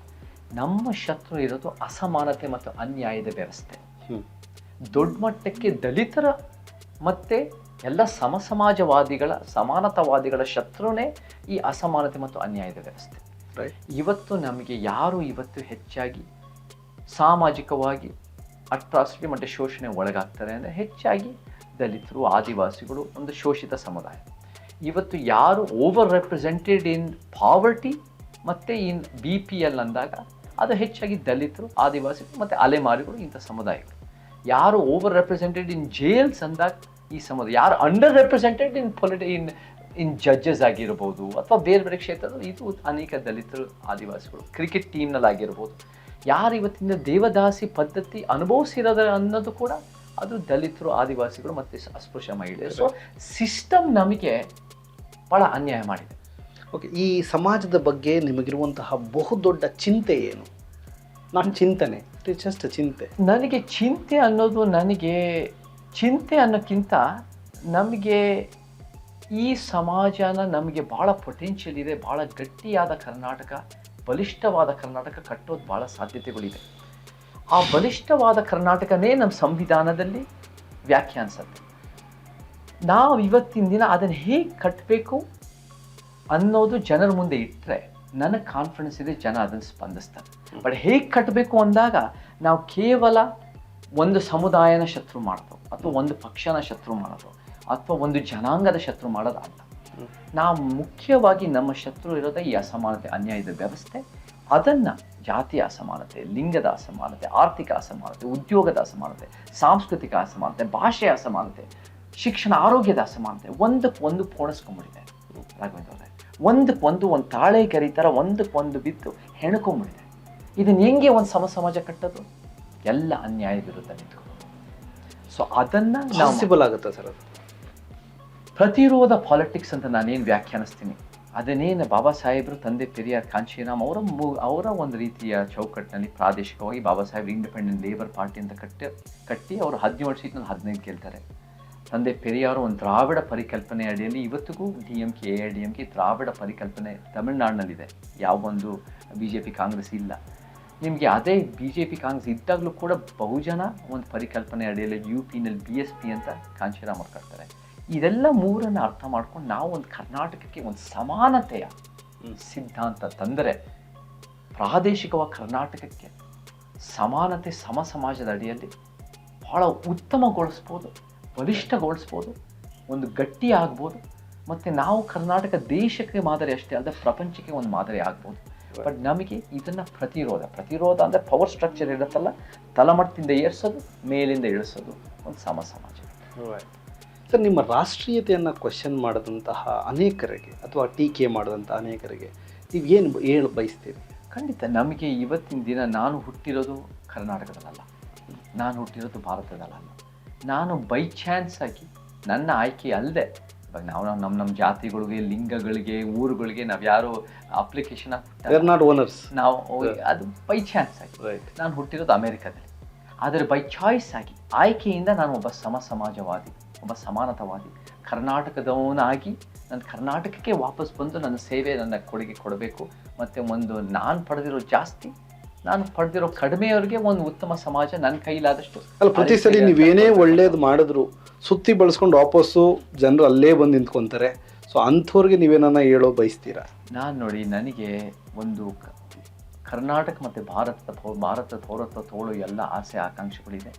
ನಮ್ಮ ಶತ್ರು ಇರೋದು ಅಸಮಾನತೆ ಮತ್ತು ಅನ್ಯಾಯದ ವ್ಯವಸ್ಥೆ. ದೊಡ್ಡ ಮಟ್ಟಕ್ಕೆ ದಲಿತರ ಮತ್ತು ಎಲ್ಲ ಸಮಾಜವಾದಿಗಳ ಸಮಾನತಾವಾದಿಗಳ ಶತ್ರುನೇ ಈ ಅಸಮಾನತೆ ಮತ್ತು ಅನ್ಯಾಯದ ವ್ಯವಸ್ಥೆ. ಇವತ್ತು ನಮಗೆ ಯಾರು ಹೆಚ್ಚಾಗಿ ಸಾಮಾಜಿಕವಾಗಿ ಅಟ್ರಾಸಿಟಿ ಮತ್ತು ಶೋಷಣೆ ಒಳಗಾಗ್ತಾರೆ ಅಂದರೆ ಹೆಚ್ಚಾಗಿ ದಲಿತರು, ಆದಿವಾಸಿಗಳು, ಒಂದು ಶೋಷಿತ ಸಮುದಾಯ. ಇವತ್ತು ಯಾರು ಓವರ್ ರೆಪ್ರೆಸೆಂಟೆಡ್ ಇನ್ ಪಾವರ್ಟಿ ಮತ್ತು ಇನ್ BPL ಅಂದಾಗ ಅದು ಹೆಚ್ಚಾಗಿ ದಲಿತರು, ಆದಿವಾಸಿಗಳು ಮತ್ತು ಅಲೆಮಾರಿಗಳು, ಇಂಥ ಸಮುದಾಯಗಳು. ಯಾರು ಓವರ್ ರೆಪ್ರೆಸೆಂಟೆಡ್ ಇನ್ ಜೇಲ್ಸ್ ಅಂದಾಗ ಈ ಸಮುದಾಯ. ಯಾರು ಅಂಡರ್ ರೆಪ್ರೆಸೆಂಟೆಡ್ ಇನ್ ಜಡ್ಜಸ್ ಆಗಿರ್ಬೋದು ಅಥವಾ ಬೇರೆ ಬೇರೆ ಕ್ಷೇತ್ರದಲ್ಲಿ ಇದು ಅನೇಕ ದಲಿತರು, ಆದಿವಾಸಿಗಳು. ಕ್ರಿಕೆಟ್ ಟೀಮ್ನಲ್ಲಿ ಆಗಿರ್ಬೋದು. ಯಾರು ಇವತ್ತಿನ ದೇವದಾಸಿ ಪದ್ಧತಿ ಅನುಭವಿಸಿರೋದು ಅನ್ನೋದು ಕೂಡ ಅದು ದಲಿತರು, ಆದಿವಾಸಿಗಳು ಮತ್ತು ಅಸ್ಪೃಶ್ಯ ಮಹಿಳೆಯರು. ಸೊ ಸಿಸ್ಟಮ್ ನಮಗೆ ಭಾಳ ಅನ್ಯಾಯ ಮಾಡಿದೆ. ಓಕೆ, ಈ ಸಮಾಜದ ಬಗ್ಗೆ ನಿಮಗಿರುವಂತಹ ಬಹುದೊಡ್ಡ ಚಿಂತೆ ಏನು? ನಾಟ್ ಚಿಂತನೆ, ಇಟ್ ಇಸ್ ಜಸ್ಟ್ ಚಿಂತೆ. ನನಗೆ ಚಿಂತೆ ಅನ್ನೋಕ್ಕಿಂತ ನಮಗೆ ಈ ಸಮಾಜನ ನಮಗೆ ಭಾಳ ಪೊಟೆನ್ಷಿಯಲ್ ಇದೆ. ಭಾಳ ಗಟ್ಟಿಯಾದ ಕರ್ನಾಟಕ, ಬಲಿಷ್ಠವಾದ ಕರ್ನಾಟಕ ಕಟ್ಟೋದು ಭಾಳ ಸಾಧ್ಯತೆಗಳಿದೆ. ಆ ಬಲಿಷ್ಠವಾದ ಕರ್ನಾಟಕನೇ ನಮ್ಮ ಸಂವಿಧಾನದಲ್ಲಿ ವ್ಯಾಖ್ಯಾನಿಸುತ್ತೆ. ನಾವು ಇವತ್ತಿನ ದಿನ ಅದನ್ನು ಹೇಗೆ ಕಟ್ಟಬೇಕು ಅನ್ನೋದು ಜನರ ಮುಂದೆ ಇಟ್ಟರೆ ನನಗೆ ಕಾನ್ಫಿಡೆನ್ಸ್ ಇದೆ, ಜನ ಅದನ್ನು ಸ್ಪಂದಿಸ್ತಾರೆ. ಬಟ್ ಹೇಗೆ ಕಟ್ಟಬೇಕು ಅಂದಾಗ ನಾವು ಕೇವಲ ಒಂದು ಸಮುದಾಯನ ಶತ್ರು ಮಾಡೋದು ಅಥವಾ ಒಂದು ಪಕ್ಷನ ಶತ್ರು ಮಾಡೋದು ಅಥವಾ ಒಂದು ಜನಾಂಗದ ಶತ್ರು ಮಾಡೋದು ಅಲ್ಲ. ನಾವು ಮುಖ್ಯವಾಗಿ ನಮ್ಮ ಶತ್ರು ಇರೋದೇ ಈ ಅಸಮಾನತೆ, ಅನ್ಯಾಯದ ವ್ಯವಸ್ಥೆ. ಅದನ್ನು ಜಾತಿಯ ಅಸಮಾನತೆ, ಲಿಂಗದ ಅಸಮಾನತೆ, ಆರ್ಥಿಕ ಅಸಮಾನತೆ, ಉದ್ಯೋಗದ ಅಸಮಾನತೆ, ಸಾಂಸ್ಕೃತಿಕ ಅಸಮಾನತೆ, ಭಾಷೆಯ ಅಸಮಾನತೆ, ಶಿಕ್ಷಣ, ಆರೋಗ್ಯದ ಅಸಮಾನತೆ ಒಂದಕ್ಕೊಂದು ಪೋಣಿಸ್ಕೊಂಡ್ಬಿಟ್ಟಿದೆ ರಾಘವೇಂದ್ರ ಅವರೇ. ಒಂದಕ್ಕೊಂದು ಒಂದು ತಾಳೆ ಗರಿ ಥರ ಒಂದಕ್ಕೊಂದು ಬಿದ್ದು ಹೆಣ್ಕೊಂಡ್ಬಿಟ್ಟಿದೆ. ಇದನ್ನು ಹೆಂಗೆ ಒಂದು ಸಮಾಜ ಕಟ್ಟೋದು? ಎಲ್ಲ ಅನ್ಯಾಯ ವಿರುದ್ಧ ನಿಂತ್ಕೊಳ್ಳೋದು. ಸೊ ಅದನ್ನು ಪಾಸಿಬಲ್ ಆಗುತ್ತೆ ಸರ್. ಅದು ಪ್ರತಿರೋಧ ಪಾಲಿಟಿಕ್ಸ್ ಅಂತ ನಾನೇನು ವ್ಯಾಖ್ಯಾನಿಸ್ತೀನಿ, ಅದನ್ನೇನು ಬಾಬಾ ಸಾಹೇಬರು, ತಂದೆ ಪೆರಿಯಾರ್, ಕಾಂಶಿರಾಮ್ ಅವರ ಒಂದು ರೀತಿಯ ಚೌಕಟ್ಟಿನಲ್ಲಿ ಪ್ರಾದೇಶಿಕವಾಗಿ Baba Saheb independent labour party ಅಂತ ಕಟ್ಟಿ ಅವರು 17 ಸೀಟ್ನಲ್ಲಿ 15 ಗೆಲ್ತಾರೆ. ತಂದೆ ಪೆರಿಯಾರು ಒಂದು ದ್ರಾವಿಡ ಪರಿಕಲ್ಪನೆ ಅಡಿಯಲ್ಲಿ ಇವತ್ತಿಗೂ DMK AIDMK ದ್ರಾವಿಡ ಪರಿಕಲ್ಪನೆ ತಮಿಳುನಾಡಿನಲ್ಲಿದೆ. ಯಾವೊಂದು BJP ಕಾಂಗ್ರೆಸ್ ಇಲ್ಲ. ನಿಮಗೆ ಅದೇ BJP ಕಾಂಗ್ರೆಸ್ ಇದ್ದಾಗಲೂ ಕೂಡ ಬಹುಜನ ಒಂದು ಪರಿಕಲ್ಪನೆ ಅಡಿಯಲ್ಲಿ UPನಲ್ಲಿ BSP ಅಂತ ಕಾಂಶಿರಾಮ್ ಅವ್ರು ಕಟ್ತಾರೆ. ಇದೆಲ್ಲ ಮೂರನ್ನು ಅರ್ಥ ಮಾಡ್ಕೊಂಡು ನಾವು ಒಂದು ಕರ್ನಾಟಕಕ್ಕೆ ಒಂದು ಸಮಾನತೆಯ ಸಿದ್ಧಾಂತ ತಂದರೆ ಪ್ರಾದೇಶಿಕವಾಗಿ ಕರ್ನಾಟಕಕ್ಕೆ ಸಮಾನತೆ ಸಮಾಜದ ಅಡಿಯಲ್ಲಿ ಭಾಳ ಉತ್ತಮಗೊಳಿಸ್ಬೋದು, ಬಲಿಷ್ಠಗೊಳಿಸ್ಬೋದು, ಒಂದು ಗಟ್ಟಿ ಆಗ್ಬೋದು. ಮತ್ತು ನಾವು ಕರ್ನಾಟಕ ದೇಶಕ್ಕೆ ಮಾದರಿ ಅಷ್ಟೇ ಅಲ್ಲದೆ ಪ್ರಪಂಚಕ್ಕೆ ಒಂದು ಮಾದರಿ ಆಗ್ಬೋದು. ಬಟ್ ನಮಗೆ ಇದನ್ನು ಪ್ರತಿರೋಧ ಅಂದರೆ ಪವರ್ ಸ್ಟ್ರಕ್ಚರ್ ಇರುತ್ತಲ್ಲ, ತಳಮಟ್ಟದಿಂದ ಏರ್ಸೋದು, ಮೇಲಿಂದ ಇಳಿಸೋದು ಒಂದು ಸಮಾಜ. ಸರ್, ನಿಮ್ಮ ರಾಷ್ಟ್ರೀಯತೆಯನ್ನು ಕ್ವಶನ್ ಮಾಡಿದಂತಹ ಅನೇಕರಿಗೆ ಅಥವಾ ಟೀಕೆ ಮಾಡಿದಂಥ ಅನೇಕರಿಗೆ ನೀವು ಏನು ಹೇಳಿ ಬಯಸ್ತೀರಿ? ಖಂಡಿತ ನಮಗೆ ಇವತ್ತಿನ ದಿನ ನಾನು ಹುಟ್ಟಿರೋದು ಕರ್ನಾಟಕದಲ್ಲ, ನಾನು ಹುಟ್ಟಿರೋದು ಭಾರತದಲ್ಲ. ನಾನು ಬೈ ಚಾನ್ಸ್ ಆಗಿ ನನ್ನ ಆಯ್ಕೆ ಅಲ್ಲದೆ, ಇವಾಗ ನಾವು ನಮ್ಮ ಜಾತಿಗಳಿಗೆ, ಲಿಂಗಗಳಿಗೆ, ಊರುಗಳಿಗೆ ನಾವು ಯಾರು ಅಪ್ಲಿಕೇಶನ್ ಓನರ್ಸ್, ನಾವು ಅದು ಬೈ ಚಾನ್ಸ್ ಆಗಿ ನಾನು ಹುಟ್ಟಿರೋದು ಅಮೇರಿಕಾದಲ್ಲಿ. ಆದರೆ ಬೈ ಚಾಯ್ಸ್ ಆಗಿ ಆಯ್ಕೆಯಿಂದ ನಾನು ಒಬ್ಬ ಸಮಾಜವಾದಿ, ಒಬ್ಬ ಸಮಾನತಾವಾದಿ, ಕರ್ನಾಟಕದವನಾಗಿ ನನ್ನ ಕರ್ನಾಟಕಕ್ಕೆ ವಾಪಸ್ ಬಂದು ನನ್ನ ಸೇವೆ, ನನ್ನ ಕೊಡುಗೆ ಕೊಡಬೇಕು. ಮತ್ತು ಒಂದು ನಾನು ಪಡೆದಿರೋ ಜಾಸ್ತಿ, ನಾನು ಪಡೆದಿರೋ ಕಡಿಮೆಯವ್ರಿಗೆ ಒಂದು ಉತ್ತಮ ಸಮಾಜ ನನ್ನ ಕೈಲಾದಷ್ಟು. ಅಲ್ಲ, ಪ್ರತಿ ಸಲ ನೀವೇನೇ ಒಳ್ಳೇದು ಮಾಡಿದ್ರು ಸುತ್ತಿ ಬಳಸ್ಕೊಂಡು ವಾಪಸ್ಸು ಜನರು ಅಲ್ಲೇ ಬಂದು ನಿಂತ್ಕೊತಾರೆ. ಸೊ ಅಂಥವ್ರಿಗೆ ನೀವೇನನ್ನ ಹೇಳೋ ಬಯಸ್ತೀರಾ? ನಾನು ನೋಡಿ, ನನಗೆ ಒಂದು ಕರ್ನಾಟಕ ಮತ್ತು ಭಾರತದ ಪೌರತ್ವ ತೋಳೋ ಎಲ್ಲ ಆಸೆ ಆಕಾಂಕ್ಷೆಗಳಿದೆ.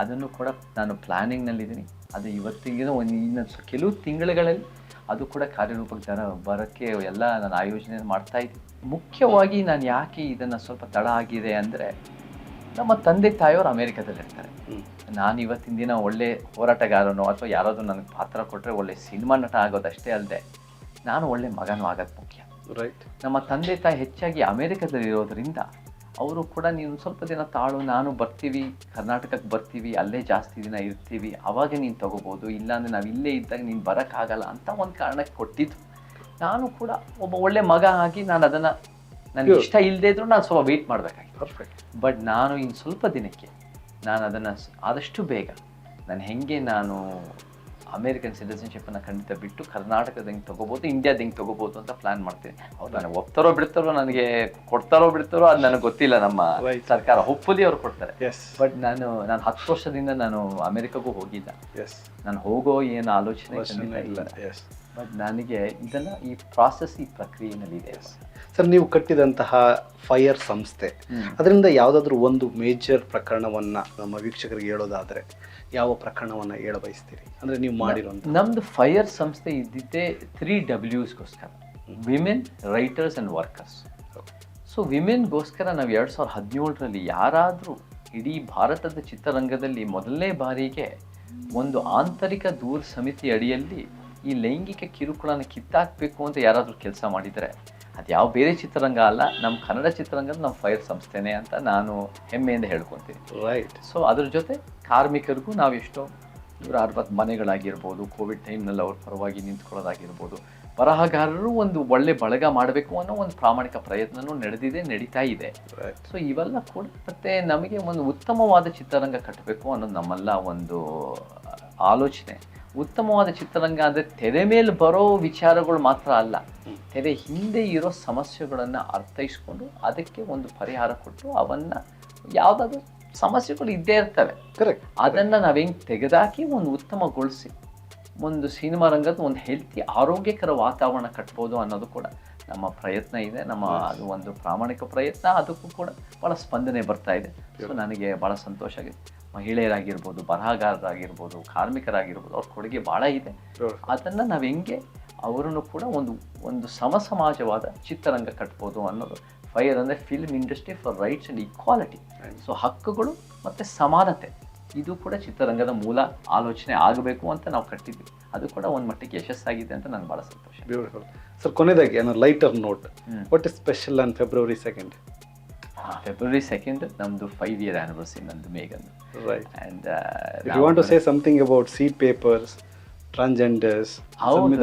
ಅದನ್ನು ಕೂಡ ನಾನು ಪ್ಲ್ಯಾನಿಂಗ್ನಲ್ಲಿದ್ದೀನಿ. ಅದು ಇವತ್ತಿಗೆ ಇನ್ನು ಕೆಲವು ತಿಂಗಳುಗಳಲ್ಲಿ ಅದು ಕೂಡ ಕಾರ್ಯರೂಪಕ್ಕೆ ಬರೋಕ್ಕೆ ಎಲ್ಲ ನಾನು ಆಯೋಜನೆ ಮಾಡ್ತಾ ಇದ್ದೀನಿ. ಮುಖ್ಯವಾಗಿ ನಾನು ಯಾಕೆ ಇದನ್ನು ಸ್ವಲ್ಪ ತಡ ಆಗಿದೆ ಅಂದರೆ, ನಮ್ಮ ತಂದೆ ತಾಯಿಯವರು ಅಮೇರಿಕಾದಲ್ಲಿರ್ತಾರೆ. ನಾನು ಇವತ್ತಿನ ದಿನ ಒಳ್ಳೆ ಹೋರಾಟಗಾರನೋ ಅಥವಾ ಯಾರಾದರೂ ನನಗೆ ಪಾತ್ರ ಕೊಟ್ಟರೆ ಒಳ್ಳೆ ಸಿನಿಮಾ ನಟ ಆಗೋದಷ್ಟೇ ಅಲ್ಲದೆ ನಾನು ಒಳ್ಳೆ ಮಗನೂ ಆಗೋದು ಮುಖ್ಯ. ರೈಟ್. ನಮ್ಮ ತಂದೆ ತಾಯಿ ಹೆಚ್ಚಾಗಿ ಅಮೇರಿಕಾದಲ್ಲಿರೋದ್ರಿಂದ ಅವರು ಕೂಡ ನೀನು ಸ್ವಲ್ಪ ದಿನ ತಾಳು, ನಾನು ಬರ್ತೀವಿ, ಕರ್ನಾಟಕಕ್ಕೆ ಬರ್ತೀವಿ, ಅಲ್ಲೇ ಜಾಸ್ತಿ ದಿನ ಇರ್ತೀವಿ, ಆವಾಗ ನೀನು ತೊಗೋಬೋದು, ಇಲ್ಲಾಂದರೆ ನಾವು ಇಲ್ಲೇ ಇದ್ದಾಗ ನೀನು ಬರೋಕ್ಕಾಗಲ್ಲ ಅಂತ ಒಂದು ಕಾರಣಕ್ಕೆ ಕೊಟ್ಟಿದ್ದು. ನಾನು ಕೂಡ ಒಬ್ಬ ಒಳ್ಳೆ ಮಗ ಆಗಿ ನಾನು ಅದನ್ನು ನನಗೆ ಇಷ್ಟ ಇಲ್ಲದೇ ಇದ್ರೂ ನಾನು ಸ್ವಲ್ಪ ವೆಯ್ಟ್ ಮಾಡಬೇಕಾಗಿತ್ತು. ಪರ್ಫೆಕ್ಟ್. ಬಟ್ ನಾನು ಇನ್ನು ಸ್ವಲ್ಪ ದಿನಕ್ಕೆ ನಾನು ಅದನ್ನು ಆದಷ್ಟು ಬೇಗ ನಾನು ಅಮೇರಿಕನ್ ಸಿಟಿಸನ್ಶಿಪ್ಪನ್ನು ಖಂಡಿತ ಬಿಟ್ಟು ಕರ್ನಾಟಕದ ಹೆಂಗೆ ತೊಗೋಬೋದು, ಇಂಡಿಯಾದ ಹೆಂಗೆ ತೊಗೋಬೋದು ಅಂತ ಪ್ಲ್ಯಾನ್ ಮಾಡ್ತೀನಿ. ಅವ್ರು ನನಗೆ ಒಪ್ತಾರೋ ಬಿಡ್ತಾರೋ, ನನಗೆ ಕೊಡ್ತಾರೋ ಬಿಡ್ತಾರೋ ಅದು ನನಗೆ ಗೊತ್ತಿಲ್ಲ. ನಮ್ಮ ಸರ್ಕಾರ ಹೋಪ್ಫುಲಿ ಅವ್ರು ಕೊಡ್ತಾರೆ. ಬಟ್ ನಾನು 10 ವರ್ಷದಿಂದ ನಾನು ಅಮೇರಿಕಾಗೂ ಹೋಗಿಲ್ಲ. ನಾನು ಹೋಗೋ ಏನು ಆಲೋಚನೆ ಇಲ್ಲ. ಬಟ್ ನನಗೆ ಇದನ್ನು ಈ ಪ್ರಕ್ರಿಯೆನಲ್ಲಿದೆ. ಸರ್, ನೀವು ಕಟ್ಟಿದಂತಹ ಫೈರ್ ಸಂಸ್ಥೆ, ಅದರಿಂದ ಯಾವುದಾದ್ರೂ ಒಂದು ಮೇಜರ್ ಪ್ರಕರಣವನ್ನು ನಮ್ಮ ವೀಕ್ಷಕರಿಗೆ ಹೇಳೋದಾದರೆ ಯಾವ ಪ್ರಕರಣವನ್ನು ಹೇಳ ಬಯಸ್ತೀರಿ? ಅಂದರೆ ನೀವು ಮಾಡಿರುವಂಥ ನಮ್ಮದು ಫೈರ್ ಸಂಸ್ಥೆ ಇದ್ದಿದ್ದೇ 3 W'ಗೋಸ್ಕರ, women, writers and workers. So ವಿಮೆನ್ಗೋಸ್ಕರ ನಾವು 2017ರಲ್ಲಿ ಯಾರಾದರೂ ಇಡೀ ಭಾರತದ ಚಿತ್ರರಂಗದಲ್ಲಿ ಮೊದಲನೇ ಬಾರಿಗೆ ಒಂದು ಆಂತರಿಕ ದೂರ ಸಮಿತಿ ಅಡಿಯಲ್ಲಿ ಈ ಲೈಂಗಿಕ ಕಿರುಕುಳನ ಕಿತ್ತಾಕಬೇಕು ಅಂತ ಯಾರಾದರೂ ಕೆಲಸ ಮಾಡಿದರೆ ಅದು ಯಾವ ಬೇರೆ ಚಿತ್ರರಂಗ ಅಲ್ಲ, ನಮ್ಮ ಕನ್ನಡ ಚಿತ್ರರಂಗದ ನಮ್ಮ ಫೈರ್ ಸಂಸ್ಥೆನೇ ಅಂತ ನಾನು ಹೆಮ್ಮೆಯಿಂದ ಹೇಳ್ಕೊತೀನಿ. ರೈಟ್. ಸೊ ಅದ್ರ ಜೊತೆ ಕಾರ್ಮಿಕರಿಗೂ ನಾವು ಎಷ್ಟೋ 160 ಮನೆಗಳಾಗಿರ್ಬೋದು, ಕೋವಿಡ್ ಟೈಮ್ನಲ್ಲಿ ಅವ್ರ ಪರವಾಗಿ ನಿಂತ್ಕೊಳ್ಳೋದಾಗಿರ್ಬೋದು, ಬರಹಗಾರರು ಒಂದು ಒಳ್ಳೆ ಬಳಗ ಮಾಡಬೇಕು ಅನ್ನೋ ಒಂದು ಪ್ರಾಮಾಣಿಕ ಪ್ರಯತ್ನವೂ ನಡೀತಾ ಇದೆ. ಸೊ ಇವೆಲ್ಲ ಕೂಡ ಮತ್ತೆ ನಮಗೆ ಒಂದು ಉತ್ತಮವಾದ ಚಿತ್ರರಂಗ ಕಟ್ಟಬೇಕು ಅನ್ನೋದು ನಮ್ಮೆಲ್ಲ ಒಂದು ಆಲೋಚನೆ. ಉತ್ತಮವಾದ ಚಿತ್ರರಂಗ ಅಂದರೆ ತೆರೆ ಮೇಲೆ ಬರೋ ವಿಚಾರಗಳು ಮಾತ್ರ ಅಲ್ಲ, ತೆರೆ ಹಿಂದೆ ಇರೋ ಸಮಸ್ಯೆಗಳನ್ನು ಅರ್ಥೈಸ್ಕೊಂಡು ಅದಕ್ಕೆ ಒಂದು ಪರಿಹಾರ ಕೊಟ್ಟು ಅವನ್ನು ಯಾವುದಾದ್ರೂ ಸಮಸ್ಯೆಗಳು ಇದ್ದೇ ಇರ್ತವೆ, ಕರೆಕ್ಟ್, ಅದನ್ನು ನಾವು ಹೆಂಗೆ ತೆಗೆದಾಕಿ ಒಂದು ಉತ್ತಮಗೊಳಿಸಿ ಒಂದು ಸಿನಿಮಾ ರಂಗದ ಒಂದು ಹೆಲ್ತಿ ಆರೋಗ್ಯಕರ ವಾತಾವರಣ ಕಟ್ಬೋದು ಅನ್ನೋದು ಕೂಡ ನಮ್ಮ ಪ್ರಯತ್ನ ಇದೆ, ನಮ್ಮ ಅದು ಒಂದು ಪ್ರಾಮಾಣಿಕ ಪ್ರಯತ್ನ, ಅದಕ್ಕೂ ಕೂಡ ಭಾಳ ಸ್ಪಂದನೆ ಬರ್ತಾ ಇದೆ. ಸೊ ನನಗೆ ಭಾಳ ಸಂತೋಷ ಆಗಿದೆ. ಮಹಿಳೆಯರಾಗಿರ್ಬೋದು, ಬರಹಗಾರರಾಗಿರ್ಬೋದು, ಕಾರ್ಮಿಕರಾಗಿರ್ಬೋದು, ಅವ್ರ ಕೊಡುಗೆ ಭಾಳ ಇದೆ. ಅದನ್ನು ನಾವು ಹೆಂಗೆ ಅವರನ್ನು ಕೂಡ ಒಂದು ಸಮಾಜವಾದ ಚಿತ್ರರಂಗ ಕಟ್ಬೋದು ಅನ್ನೋದು ಫೈರ್ ಅಂದರೆ film industry for rights and equality. So ಹಕ್ಕುಗಳು ಮತ್ತು ಸಮಾನತೆ, ಇದು ಕೂಡ ಚಿತ್ರರಂಗದ ಮೂಲ ಆಲೋಚನೆ ಆಗಬೇಕು ಅಂತ ನಾವು ಕಟ್ಟಿದ್ವಿ. ಅದು ಕೂಡ ಒಂದು ಮಟ್ಟಿಗೆ ಯಶಸ್ಸಾಗಿದೆ ಅಂತ ನನಗೆ ಭಾಳ ಸಂತೋಷ. Beautiful sir. ಕೊನೆಯದಾಗಿ lighter note, what is special on February 2nd? February 2nd ನಮ್ಮದು 5-year ಆ್ಯನಿವರ್ಸರಿ ನಂದು ಮೇಘನ್. Right. And if you want to say something about seat papers, transgenders, ಹೌದು,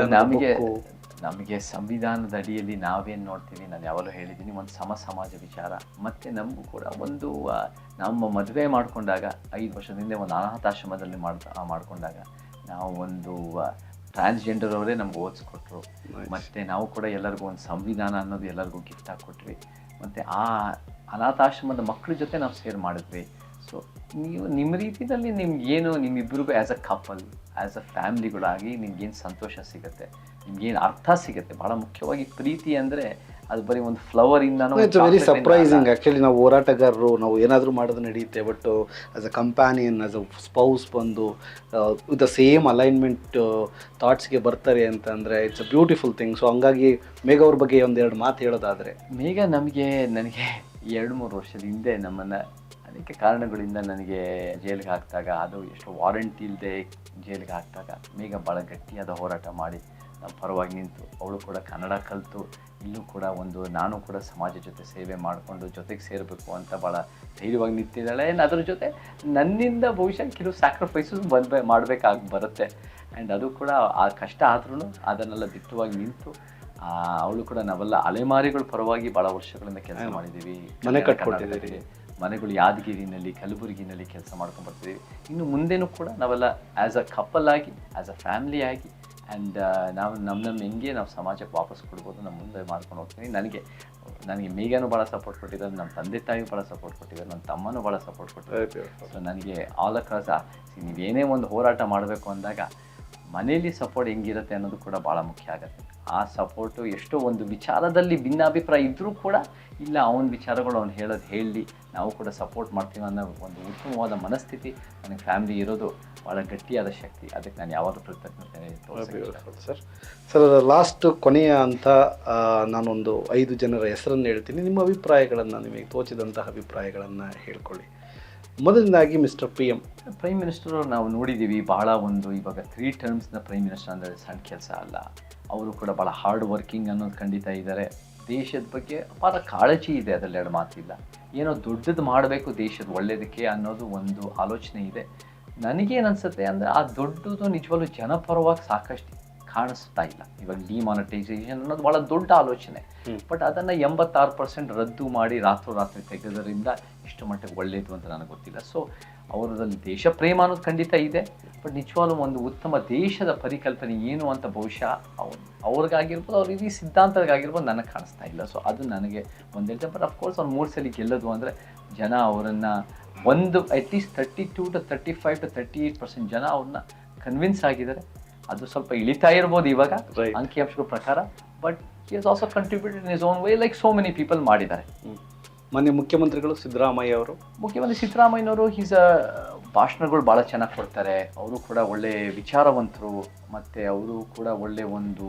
ನಮಗೆ ಸಂವಿಧಾನದ ಅಡಿಯಲ್ಲಿ ನಾವೇನು ನೋಡ್ತೀವಿ, ನಾನು ಯಾವಾಗಲೂ ಹೇಳಿದ್ದೀನಿ, ಒಂದು ಸಮಾಜ ವಿಚಾರ. ಮತ್ತು ನಮಗೂ ಕೂಡ ನಮ್ಮ ಮದುವೆ ಮಾಡಿಕೊಂಡಾಗ 5 ವರ್ಷದ ಹಿಂದೆ ಒಂದು ಅನಾಥಾಶ್ರಮದಲ್ಲಿ ಮಾಡಿಕೊಂಡಾಗ ನಾವು ಒಂದು ಟ್ರಾನ್ಸ್ಜೆಂಡರ್ ಅವರೇ ನಮ್ಗೆ ಓದಿಸ್ಕೊಟ್ರು. ಮತ್ತು ನಾವು ಕೂಡ ಎಲ್ಲರಿಗೂ ಒಂದು ಸಂವಿಧಾನ ಅನ್ನೋದು ಎಲ್ಲರಿಗೂ ಗಿಫ್ಟ್ ಆಗಿಕೊಟ್ವಿ. ಮತ್ತು ಆ ಅನಾಥಾಶ್ರಮದ ಮಕ್ಕಳ ಜೊತೆ ನಾವು ಸೇರ್ ಮಾಡಿದ್ವಿ. ಸೊ ನೀವು ನಿಮ್ಮ ರೀತಿಯಲ್ಲಿ ನಿಮ್ಗೇನು ನಿಮ್ಮಿಬ್ಬರಿಗೂ as a couple, as a ಫ್ಯಾಮ್ಲಿಗಳಾಗಿ ನಿಮ್ಗೇನು ಸಂತೋಷ ಸಿಗುತ್ತೆ, ನಿಮ್ಗೇನು ಅರ್ಥ ಸಿಗುತ್ತೆ. ಭಾಳ ಮುಖ್ಯವಾಗಿ ಪ್ರೀತಿ ಅಂದರೆ ಅದು ಬರೀ ಒಂದು ಫ್ಲವರಿಂದನೂ. It's very surprising actually. ನಾವು ಹೋರಾಟಗಾರರು, ನಾವು ಏನಾದರೂ ಮಾಡೋದು ನಡೆಯುತ್ತೆ, but as a companion, as a spouse ಬಂದು ವಿತ್ ದ ಸೇಮ್ ಅಲೈನ್ಮೆಂಟ್ ಥಾಟ್ಸ್ಗೆ ಬರ್ತಾರೆ ಅಂತಂದರೆ it's a beautiful thing. So ಹಂಗಾಗಿ ಮೇಘ ಅವ್ರ ಬಗ್ಗೆ ಒಂದೆರಡು ಮಾತು ಹೇಳೋದಾದರೆ, ಮೇಘ ನನಗೆ 2-3 ವರ್ಷದ ಹಿಂದೆ ನಮ್ಮನ್ನು ಅನೇಕ ಕಾರಣಗಳಿಂದ ನನಗೆ ಜೈಲಿಗೆ ಹಾಕಿದಾಗ, ಅದು ಎಷ್ಟು ವಾರಂಟ್ ಇಲ್ಲದೆ ಜೈಲಿಗೆ ಹಾಕಿದಾಗ ಮೇಘ ಭಾಳ ಗಟ್ಟಿಯಾದ ಹೋರಾಟ ಮಾಡಿ ನಮ್ಮ ಪರವಾಗಿ ನಿಂತು, ಅವಳು ಕೂಡ ಕನ್ನಡ ಕಲಿತು ಇಲ್ಲೂ ಕೂಡ ನಾನು ಕೂಡ ಸಮಾಜ ಜೊತೆ ಸೇವೆ ಮಾಡಿಕೊಂಡು ಜೊತೆಗೆ ಸೇರಬೇಕು ಅಂತ ಭಾಳ ಧೈರ್ಯವಾಗಿ ನಿಂತಿದ್ದಾಳೆ. ಅದ್ರ ಜೊತೆ ನನ್ನಿಂದ ಬಹುಶಃ ಕೆಲವು ಸ್ಯಾಕ್ರಿಫೈಸಸ್ ಮಾಡಬೇಕಾಗಿ ಬರುತ್ತೆ. ಆ್ಯಂಡ್ ಅದು ಕೂಡ ಆ ಕಷ್ಟ ಆದ್ರೂ ಅದನ್ನೆಲ್ಲ ದಿಟ್ಟವಾಗಿ ನಿಂತು ಅವಳು ಕೂಡ ನಾವೆಲ್ಲ ಅಲೆಮಾರಿಗಳ ಪರವಾಗಿ ಭಾಳ ವರ್ಷಗಳಿಂದ ಕೆಲಸ ಮಾಡಿದ್ದೀವಿ. ಮನೆ ಕಟ್ಕೊಟ್ಟಿದ್ದೀವಿ, ಮನೆಗಳು ಯಾದಗಿರಿನಲ್ಲಿ, ಕಲಬುರಗಿನಲ್ಲಿ ಕೆಲಸ ಮಾಡ್ಕೊಂಡು ಬರ್ತಿದ್ದೀವಿ. ಇನ್ನು ಮುಂದೆನೂ ಕೂಡ ನಾವೆಲ್ಲ ಆ್ಯಸ್ ಅ ಕಪಲ್ ಆಗಿ, ಆ್ಯಸ್ ಅ ಫ್ಯಾಮ್ಲಿ ಆಗಿ, ಆ್ಯಂಡ್ ನಾವು ನಮ್ಮ ಹೆಂಗೆ ನಾವು ಸಮಾಜಕ್ಕೆ ವಾಪಸ್ ಕೊಡ್ಬೋದು, ನಮ್ಮ ಮುಂದೆ ಮಾಡ್ಕೊಂಡು ಹೋಗ್ತೀನಿ. ನನಗೆ ಮೇಘನೂ ಭಾಳ ಸಪೋರ್ಟ್ ಕೊಟ್ಟಿದ್ದಾರೆ, ನಮ್ಮ ತಂದೆ ತಾಯಿಗೂ ಭಾಳ ಸಪೋರ್ಟ್ ಕೊಟ್ಟಿದ್ದಾರೆ, ನನ್ನ ತಮ್ಮನೂ ಭಾಳ ಸಪೋರ್ಟ್ ಕೊಟ್ಟಿದ್ದಾರೆ. ಸೊ ನನಗೆ ಆಲ್ ಅಕ್ರಾಸ್ ನೀವೇನೇ ಒಂದು ಹೋರಾಟ ಮಾಡಬೇಕು ಅಂದಾಗ ಮನೇಲಿ ಸಪೋರ್ಟ್ ಹೆಂಗಿರುತ್ತೆ ಅನ್ನೋದು ಕೂಡ ಭಾಳ ಮುಖ್ಯ ಆಗುತ್ತೆ. ಆ ಸಪೋರ್ಟು ಎಷ್ಟೋ ಒಂದು ವಿಚಾರದಲ್ಲಿ ಭಿನ್ನಾಭಿಪ್ರಾಯ ಇದ್ದರೂ ಕೂಡ, ಇಲ್ಲ ಅವನ ವಿಚಾರಗಳು ಅವ್ನು ಹೇಳಿ ನಾವು ಕೂಡ ಸಪೋರ್ಟ್ ಮಾಡ್ತೀವಿ ಅನ್ನೋ ಒಂದು ಉತ್ತಮವಾದ ಮನಸ್ಥಿತಿ ನನಗೆ ಫ್ಯಾಮಿಲಿ ಇರೋದು ಭಾಳ ಗಟ್ಟಿಯಾದ ಶಕ್ತಿ. ಅದಕ್ಕೆ ನಾನು ಯಾವಾಗಲೂ ಕೃತಜ್ಞತೆ ತೋರಿಸ್ತೀನಿ. ಸರ್ ಲಾಸ್ಟ್ ಕೊನೆಯ ಅಂತ ನಾನೊಂದು 5 ಜನರ ಹೆಸರನ್ನು ಹೇಳ್ತೀನಿ. ನಿಮ್ಮ ಅಭಿಪ್ರಾಯಗಳನ್ನು, ನಿಮಗೆ ತೋಚಿದಂತಹ ಅಭಿಪ್ರಾಯಗಳನ್ನು ಹೇಳ್ಕೊಳ್ಳಿ. ಮೊದಲನೇದಾಗಿ ಮಿಸ್ಟರ್ ಪ್ರೈಮ್ ಮಿನಿಸ್ಟರ್ ನಾವು ನೋಡಿದ್ದೀವಿ, ಭಾಳ ಇವಾಗ 3 ಟರ್ಮ್ಸ್ನ ಪ್ರೈಮ್ ಮಿನಿಸ್ಟರ್ ಅಂದರೆ ಸಣ್ಣ ಕೆಲಸ ಅಲ್ಲ. ಅವರು ಕೂಡ ಭಾಳ ಹಾರ್ಡ್ ವರ್ಕಿಂಗ್ ಅನ್ನೋದು ಖಂಡಿತ ಇದ್ದಾರೆ. ದೇಶದ ಬಗ್ಗೆ ಅಪಾರ ಕಾಳಜಿ ಇದೆ, ಅದರಲ್ಲಿ 2 ಮಾತಿಲ್ಲ. ಏನೋ ದೊಡ್ಡದು ಮಾಡಬೇಕು ದೇಶದ ಒಳ್ಳೆಯದಕ್ಕೆ ಅನ್ನೋದು ಒಂದು ಆಲೋಚನೆ ಇದೆ. ನನಗೇನು ಅನಿಸುತ್ತೆ ಅಂದರೆ ಆ ದೊಡ್ಡದು ನಿಜವಾಗ್ಲೂ ಜನಪರವಾಗಿ ಸಾಕಷ್ಟು ಕಾಣಿಸ್ತಾ ಇಲ್ಲ. ಇವಾಗ ಡಿಮಾನಿಟೈಸೇಷನ್ ಅನ್ನೋದು ಭಾಳ ದೊಡ್ಡ ಆಲೋಚನೆ, ಬಟ್ ಅದನ್ನು 86% ರದ್ದು ಮಾಡಿ ರಾತ್ರೋರಾತ್ರಿ ತೆಗೆದರಿಂದ ಇಷ್ಟು ಮಟ್ಟಿಗೆ ಒಳ್ಳೆಯದು ಅಂತ ನನಗೆ ಗೊತ್ತಿಲ್ಲ. ಸೊ ಅವರಲ್ಲಿ ದೇಶ ಪ್ರೇಮ ಅನ್ನೋದು ಖಂಡಿತ ಇದೆ, ಬಟ್ ನಿಜವಾಗ್ಲೂ ಒಂದು ಉತ್ತಮ ದೇಶದ ಪರಿಕಲ್ಪನೆ ಏನು ಅಂತ ಬಹುಶಃ ಅವ್ರಿಗಾಗಿರ್ಬೋದು, ಅವ್ರ ಇಡೀ ಸಿದ್ಧಾಂತಗಾಗಿರ್ಬೋದು ನನಗೆ ಕಾಣಿಸ್ತಾ ಇಲ್ಲ. ಸೊ ಅದು ನನಗೆ ಒಂದು ಹೇಳ್ತೇನೆ. ಬಟ್ ಅಫ್ಕೋರ್ಸ್ ಅವ್ರು 3 ಸಲ ಗೆಲ್ಲೋದು ಅಂದರೆ ಜನ ಅವರನ್ನು ಅಟ್ಲೀಸ್ಟ್ 32 to 35 to 38% ಜನ ಅವ್ರನ್ನ ಕನ್ವಿನ್ಸ್ ಆಗಿದ್ದಾರೆ. ಅದು ಸ್ವಲ್ಪ ಇಳಿತಾ ಇರ್ಬೋದು ಇವಾಗ ಅಂಕಿಅಂಶಗಳ ಪ್ರಕಾರ, but he has also contributed in his own way, like so many people ಮಾಡಿದ್ದಾರೆ. ಮಾನ್ಯ ಮುಖ್ಯಮಂತ್ರಿಗಳು ಸಿದ್ದರಾಮಯ್ಯನವರು ಭಾಷಣಗಳು ಭಾಳ ಚೆನ್ನಾಗಿ ಕೊಡ್ತಾರೆ. ಅವರು ಕೂಡ ಒಳ್ಳೆ ವಿಚಾರವಂತರು, ಮತ್ತು ಅವರು ಕೂಡ ಒಳ್ಳೆ ಒಂದು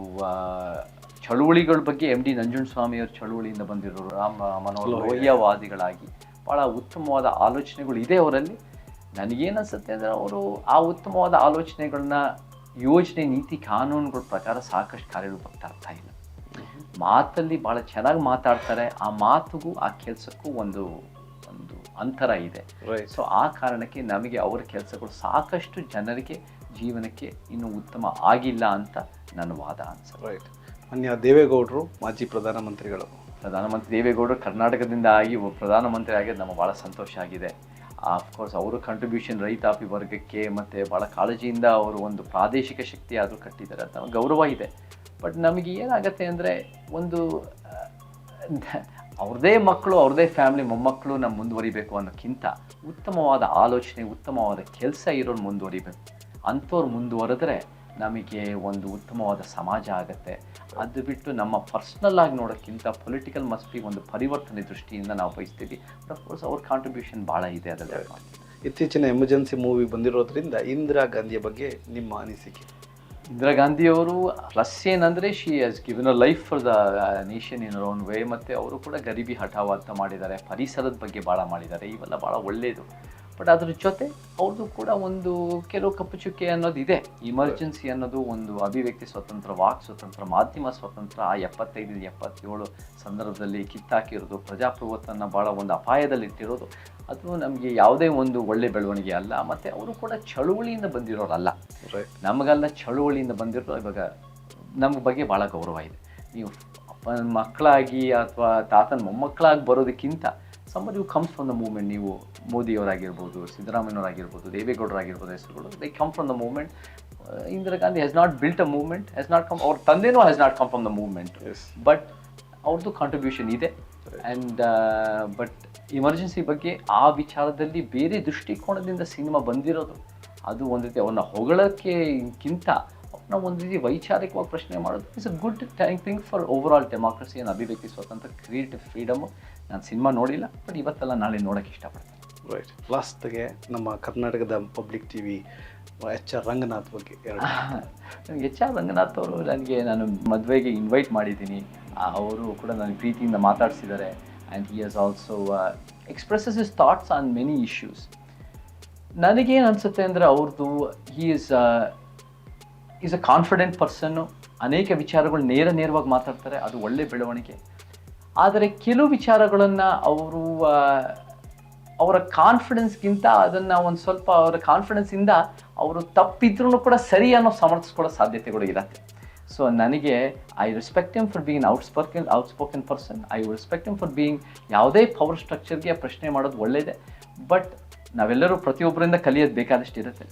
ಚಳುವಳಿಗಳ ಬಗ್ಗೆ MD ನಂಜುಂಡಸ್ವಾಮಿಯವ್ರ ಚಳುವಳಿಯಿಂದ ಬಂದಿರೋರು, ರಾಮ ಮನೋಹರ್ ಲೋಹಿಯಾವಾದಿಗಳಾಗಿ ಭಾಳ ಉತ್ತಮವಾದ ಆಲೋಚನೆಗಳು ಇದೆ ಅವರಲ್ಲಿ. ನನಗೇನು ಅನಿಸುತ್ತೆ ಅಂದರೆ ಅವರು ಆ ಉತ್ತಮವಾದ ಆಲೋಚನೆಗಳನ್ನ ಯೋಜನೆ, ನೀತಿ, ಕಾನೂನುಗಳ ಪ್ರಕಾರ ಸಾಕಷ್ಟು ಕಾರ್ಯರೂಪಕ್ಕೆ ತರ್ತಾ ಇಲ್ಲ. ಮಾತಲ್ಲಿ ಭಾಳ ಚೆನ್ನಾಗಿ ಮಾತಾಡ್ತಾರೆ, ಆ ಮಾತುಗೂ ಆ ಕೆಲಸಕ್ಕೂ ಒಂದು ಅಂತರ ಇದೆ. ಸೊ ಆ ಕಾರಣಕ್ಕೆ ನಮಗೆ ಅವರ ಕೆಲಸಗಳು ಸಾಕಷ್ಟು ಜನರಿಗೆ ಜೀವನಕ್ಕೆ ಇನ್ನೂ ಉತ್ತಮ ಆಗಿಲ್ಲ ಅಂತ ನನ್ನ ವಾದ ಅನ್ಸುತ್ತೆ. ಮಾನ್ಯ ದೇವೇಗೌಡರು, ಮಾಜಿ ಪ್ರಧಾನಮಂತ್ರಿ ದೇವೇಗೌಡರು ಕರ್ನಾಟಕದಿಂದ ಆಗಿ ಪ್ರಧಾನಮಂತ್ರಿ ಆಗಿದ್ದು ನಮಗೆ ಭಾಳ ಸಂತೋಷ ಆಗಿದೆ. ಆಫ್ಕೋರ್ಸ್ ಅವರು ಕಂಟ್ರಿಬ್ಯೂಷನ್ ರೈತಾಪಿ ವರ್ಗಕ್ಕೆ ಮತ್ತು ಭಾಳ ಕಾಳಜಿಯಿಂದ ಅವರು ಒಂದು ಪ್ರಾದೇಶಿಕ ಶಕ್ತಿ ಆದರೂ ಕಟ್ಟಿದ್ದಾರೆ, ಅಂತ ಗೌರವ ಇದೆ. ಬಟ್ ನಮಗೆ ಏನಾಗುತ್ತೆ ಅಂದರೆ ಅವ್ರದ್ದೇ ಮಕ್ಕಳು, ಅವ್ರದ್ದೇ ಫ್ಯಾಮಿಲಿ, ಮೊಮ್ಮಕ್ಕಳು ನಮ್ಮ ಮುಂದುವರಿಬೇಕು ಅನ್ನೋಕ್ಕಿಂತ ಉತ್ತಮವಾದ ಆಲೋಚನೆ, ಉತ್ತಮವಾದ ಕೆಲಸ ಇರೋರು ಮುಂದುವರಿಬೇಕು. ಅಂಥವ್ರು ಮುಂದುವರೆದ್ರೆ ನಮಗೆ ಒಂದು ಉತ್ತಮವಾದ ಸಮಾಜ ಆಗುತ್ತೆ. ಅದು ಬಿಟ್ಟು ನಮ್ಮ ಪರ್ಸ್ನಲ್ ಆಗಿ ನೋಡೋಕ್ಕಿಂತ ಪೊಲಿಟಿಕಲ್ ಮಸ್ಟ್ ಬಿ ಒಂದು ಪರಿವರ್ತನೆ ದೃಷ್ಟಿಯಿಂದ ನಾವು ಬಯಸ್ತೀವಿ. ಬಟ್ ಆಫ್ ಕೋರ್ಸ್ ಅವ್ರ ಕಾಂಟ್ರಿಬ್ಯೂಷನ್ ಭಾಳ ಇದೆ ಅದರಲ್ಲಿ. ಇತ್ತೀಚಿನ ಎಮರ್ಜೆನ್ಸಿ ಮೂವಿ ಬಂದಿರೋದ್ರಿಂದ ಇಂದಿರಾ ಗಾಂಧಿಯ ಬಗ್ಗೆ ನಿಮ್ಮ ಅನಿಸಿಕೆ? ಇಂದಿರಾ ಗಾಂಧಿಯವರು ಪ್ಲಸ್ ಏನಂದರೆ she has given a life for the nation in own way. ಮತ್ತು ಅವರು ಕೂಡ ಗರೀಬಿ ಹಠಾವ್ ಅಂತ ಮಾಡಿದ್ದಾರೆ, ಪರಿಸರದ ಬಗ್ಗೆ ಭಾಳ ಮಾಡಿದ್ದಾರೆ, ಇವೆಲ್ಲ ಭಾಳ ಒಳ್ಳೆಯದು. ಬಟ್ ಅದ್ರ ಜೊತೆ ಅವ್ರದ್ದು ಕೂಡ ಒಂದು ಕೆಲವು ಕಪ್ಪು ಚುಕ್ಕೆ ಅನ್ನೋದು ಇದೆ. ಇಮರ್ಜೆನ್ಸಿ ಅನ್ನೋದು ಒಂದು ಅಭಿವ್ಯಕ್ತಿ ಸ್ವತಂತ್ರ, ವಾಕ್ ಸ್ವತಂತ್ರ, ಮಾಧ್ಯಮ ಸ್ವತಂತ್ರ ಆ 75-77 ಸಂದರ್ಭದಲ್ಲಿ ಕಿತ್ತಾಕಿರೋದು, ಪ್ರಜಾಪ್ರಭುತ್ವನ ಭಾಳ ಒಂದು ಅಪಾಯದಲ್ಲಿಟ್ಟಿರೋದು, ಅದು ನಮಗೆ ಯಾವುದೇ ಒಂದು ಒಳ್ಳೆ ಬೆಳವಣಿಗೆ ಅಲ್ಲ. ಮತ್ತು ಅವರು ಕೂಡ ಚಳುವಳಿಯಿಂದ ಬಂದಿರೋರಲ್ಲ, ನಮಗೆಲ್ಲ ಚಳುವಳಿಯಿಂದ ಬಂದಿರೋ. ಇವಾಗ ನಮ್ಮ ಬಗ್ಗೆ ಭಾಳ ಗೌರವ ಇದೆ. ನೀವು ಅಪ್ಪನ ಮಕ್ಕಳಾಗಿ ಅಥವಾ ತಾತನ ಮೊಮ್ಮಕ್ಕಳಾಗಿ ಬರೋದಕ್ಕಿಂತ somebody who comes from the movement, ನೀವು ಮೋದಿಯವರಾಗಿರ್ಬೋದು, ಸಿದ್ದರಾಮಯ್ಯನವರಾಗಿರ್ಬೋದು, ದೇವೇಗೌಡರಾಗಿರ್ಬೋದು, ಹೆಸರುಗಳು, they come from the movement. Indira Gandhi has not built a movement, has not come, ಅವ್ರ ತಂದೆನೂ has not come from the movement. But ಅವ್ರದ್ದು ಕಾಂಟ್ರಿಬ್ಯೂಷನ್ ಇದೆ. ಆ್ಯಂಡ್ ಬಟ್ ಎಮರ್ಜೆನ್ಸಿ ಬಗ್ಗೆ ಆ ವಿಚಾರದಲ್ಲಿ ಬೇರೆ ದೃಷ್ಟಿಕೋನದಿಂದ ಸಿನಿಮಾ ಬಂದಿರೋದು, ಅದು ಒಂದು ರೀತಿ ಅವ್ರನ್ನ ಹೊಗಳೋಕ್ಕಿಂತ ನಾವು ಒಂದು ರೀತಿ ವೈಚಾರಿಕವಾಗಿ ಪ್ರಶ್ನೆ ಮಾಡೋದು it's a good thing for over all democracy and ಅಭಿವ್ಯಕ್ತಿ ಸ್ವಾತಂತ್ರ್ಯ, ಕ್ರಿಯೇಟಿವ್ ಫ್ರೀಡಮು. ನಾನು ಸಿನಿಮಾ ನೋಡಿಲ್ಲ, ಬಟ್ ಇವತ್ತೆಲ್ಲ ನಾಳೆ ನೋಡೋಕ್ಕೆ ಇಷ್ಟಪಡ್ತೀನಿ. ರೈಟ್. ಲಾಸ್ಟ್ಗೆ ನಮ್ಮ ಕರ್ನಾಟಕದ public T V HR Ranganath ಬಗ್ಗೆ HR ರಂಗನಾಥ್ ಅವರು ನಾನು ಮದುವೆಗೆ ಇನ್ವೈಟ್ ಮಾಡಿದ್ದೀನಿ. ಅವರು ಕೂಡ ನನಗೆ ಪ್ರೀತಿಯಿಂದ ಮಾತಾಡಿಸಿದ್ದಾರೆ. And he has also expresses his thoughts on many issues. ನನಗೇನು ಅನಿಸುತ್ತೆ ಅಂದರೆ ಅವ್ರದ್ದು ಈಸ್ ಅ ಕಾನ್ಫಿಡೆಂಟ್ ಪರ್ಸನ್ನು. ಅನೇಕ ವಿಚಾರಗಳು ನೇರವಾಗಿ ಮಾತಾಡ್ತಾರೆ, ಅದು ಒಳ್ಳೆ ಬೆಳವಣಿಗೆ. ಆದರೆ ಕೆಲವು ವಿಚಾರಗಳನ್ನು ಅವರು ಅವರ ಕಾನ್ಫಿಡೆನ್ಸ್ಗಿಂತ ಅದನ್ನು ಒಂದು ಸ್ವಲ್ಪ ಅವರ ಕಾನ್ಫಿಡೆನ್ಸಿಂದ ಅವರು ತಪ್ಪಿದ್ರೂ ಕೂಡ ಸರಿ ಅನ್ನೋ ಸಮರ್ಥಿಸ್ಕೊಳ್ಳೋ ಸಾಧ್ಯತೆಗಳು ಇರುತ್ತೆ. ಸೊ ನನಗೆ I respect him for being outspoken person. I respect him for being ಯಾವುದೇ ಪವರ್ ಸ್ಟ್ರಕ್ಚರ್ಗೆ ಪ್ರಶ್ನೆ ಮಾಡೋದು ಒಳ್ಳೆಯದೇ. ಬಟ್ ನಾವೆಲ್ಲರೂ ಪ್ರತಿಯೊಬ್ಬರಿಂದ ಕಲಿಯೋದು ಬೇಕಾದಷ್ಟು ಇರುತ್ತೆ.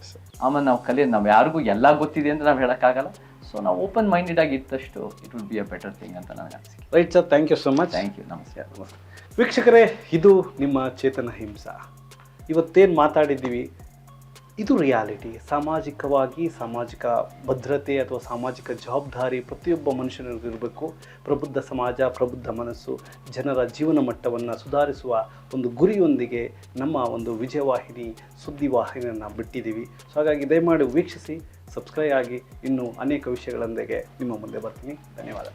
ಆಮೇಲೆ ನಾವು ಯಾರಿಗೂ ಎಲ್ಲ ಗೊತ್ತಿದೆ ಅಂತ ನಾವು ಹೇಳೋಕ್ಕಾಗಲ್ಲ. ಸೊ ನಾವು ಓಪನ್ ಮೈಂಡೆಡ್ ಆಗಿ ಇದ್ದಷ್ಟು it will be a better thing ಅಂತ ನನಗೆ ಅನಿಸಿಕೆ. Right sir, thank you so much. Thank you, ನಮಸ್ಕಾರ. ವೀಕ್ಷಕರೇ, ಇದು ನಿಮ್ಮ ಚೇತನ ಹಿಂಸಾ. ಇವತ್ತೇನು ಮಾತಾಡಿದ್ದೀವಿ ಇದು ರಿಯಾಲಿಟಿ. ಸಾಮಾಜಿಕವಾಗಿ ಸಾಮಾಜಿಕ ಭದ್ರತೆ ಅಥವಾ ಸಾಮಾಜಿಕ ಜವಾಬ್ದಾರಿ ಪ್ರತಿಯೊಬ್ಬ ಮನುಷ್ಯನಿಗೂ ಇರಬೇಕು. ಪ್ರಬುದ್ಧ ಸಮಾಜ, ಪ್ರಬುದ್ಧ ಮನಸ್ಸು, ಜನರ ಜೀವನ ಮಟ್ಟವನ್ನು ಸುಧಾರಿಸುವ ಒಂದು ಗುರಿಯೊಂದಿಗೆ ನಮ್ಮ ಒಂದು ವಿಜಯವಾಹಿನಿ ಸುದ್ದಿವಾಹಿನಿಯನ್ನು ಬಿಟ್ಟಿದ್ದೀವಿ. ಸೊ ಹಾಗಾಗಿ ದಯಮಾಡಿ ವೀಕ್ಷಿಸಿ, ಸಬ್ಸ್ಕ್ರೈಬ್ ಆಗಿ, ಇನ್ನೂ ಅನೇಕ ವಿಷಯಗಳೊಂದಿಗೆ ನಿಮ್ಮ ಮುಂದೆ ಬರ್ತೀನಿ. ಧನ್ಯವಾದ.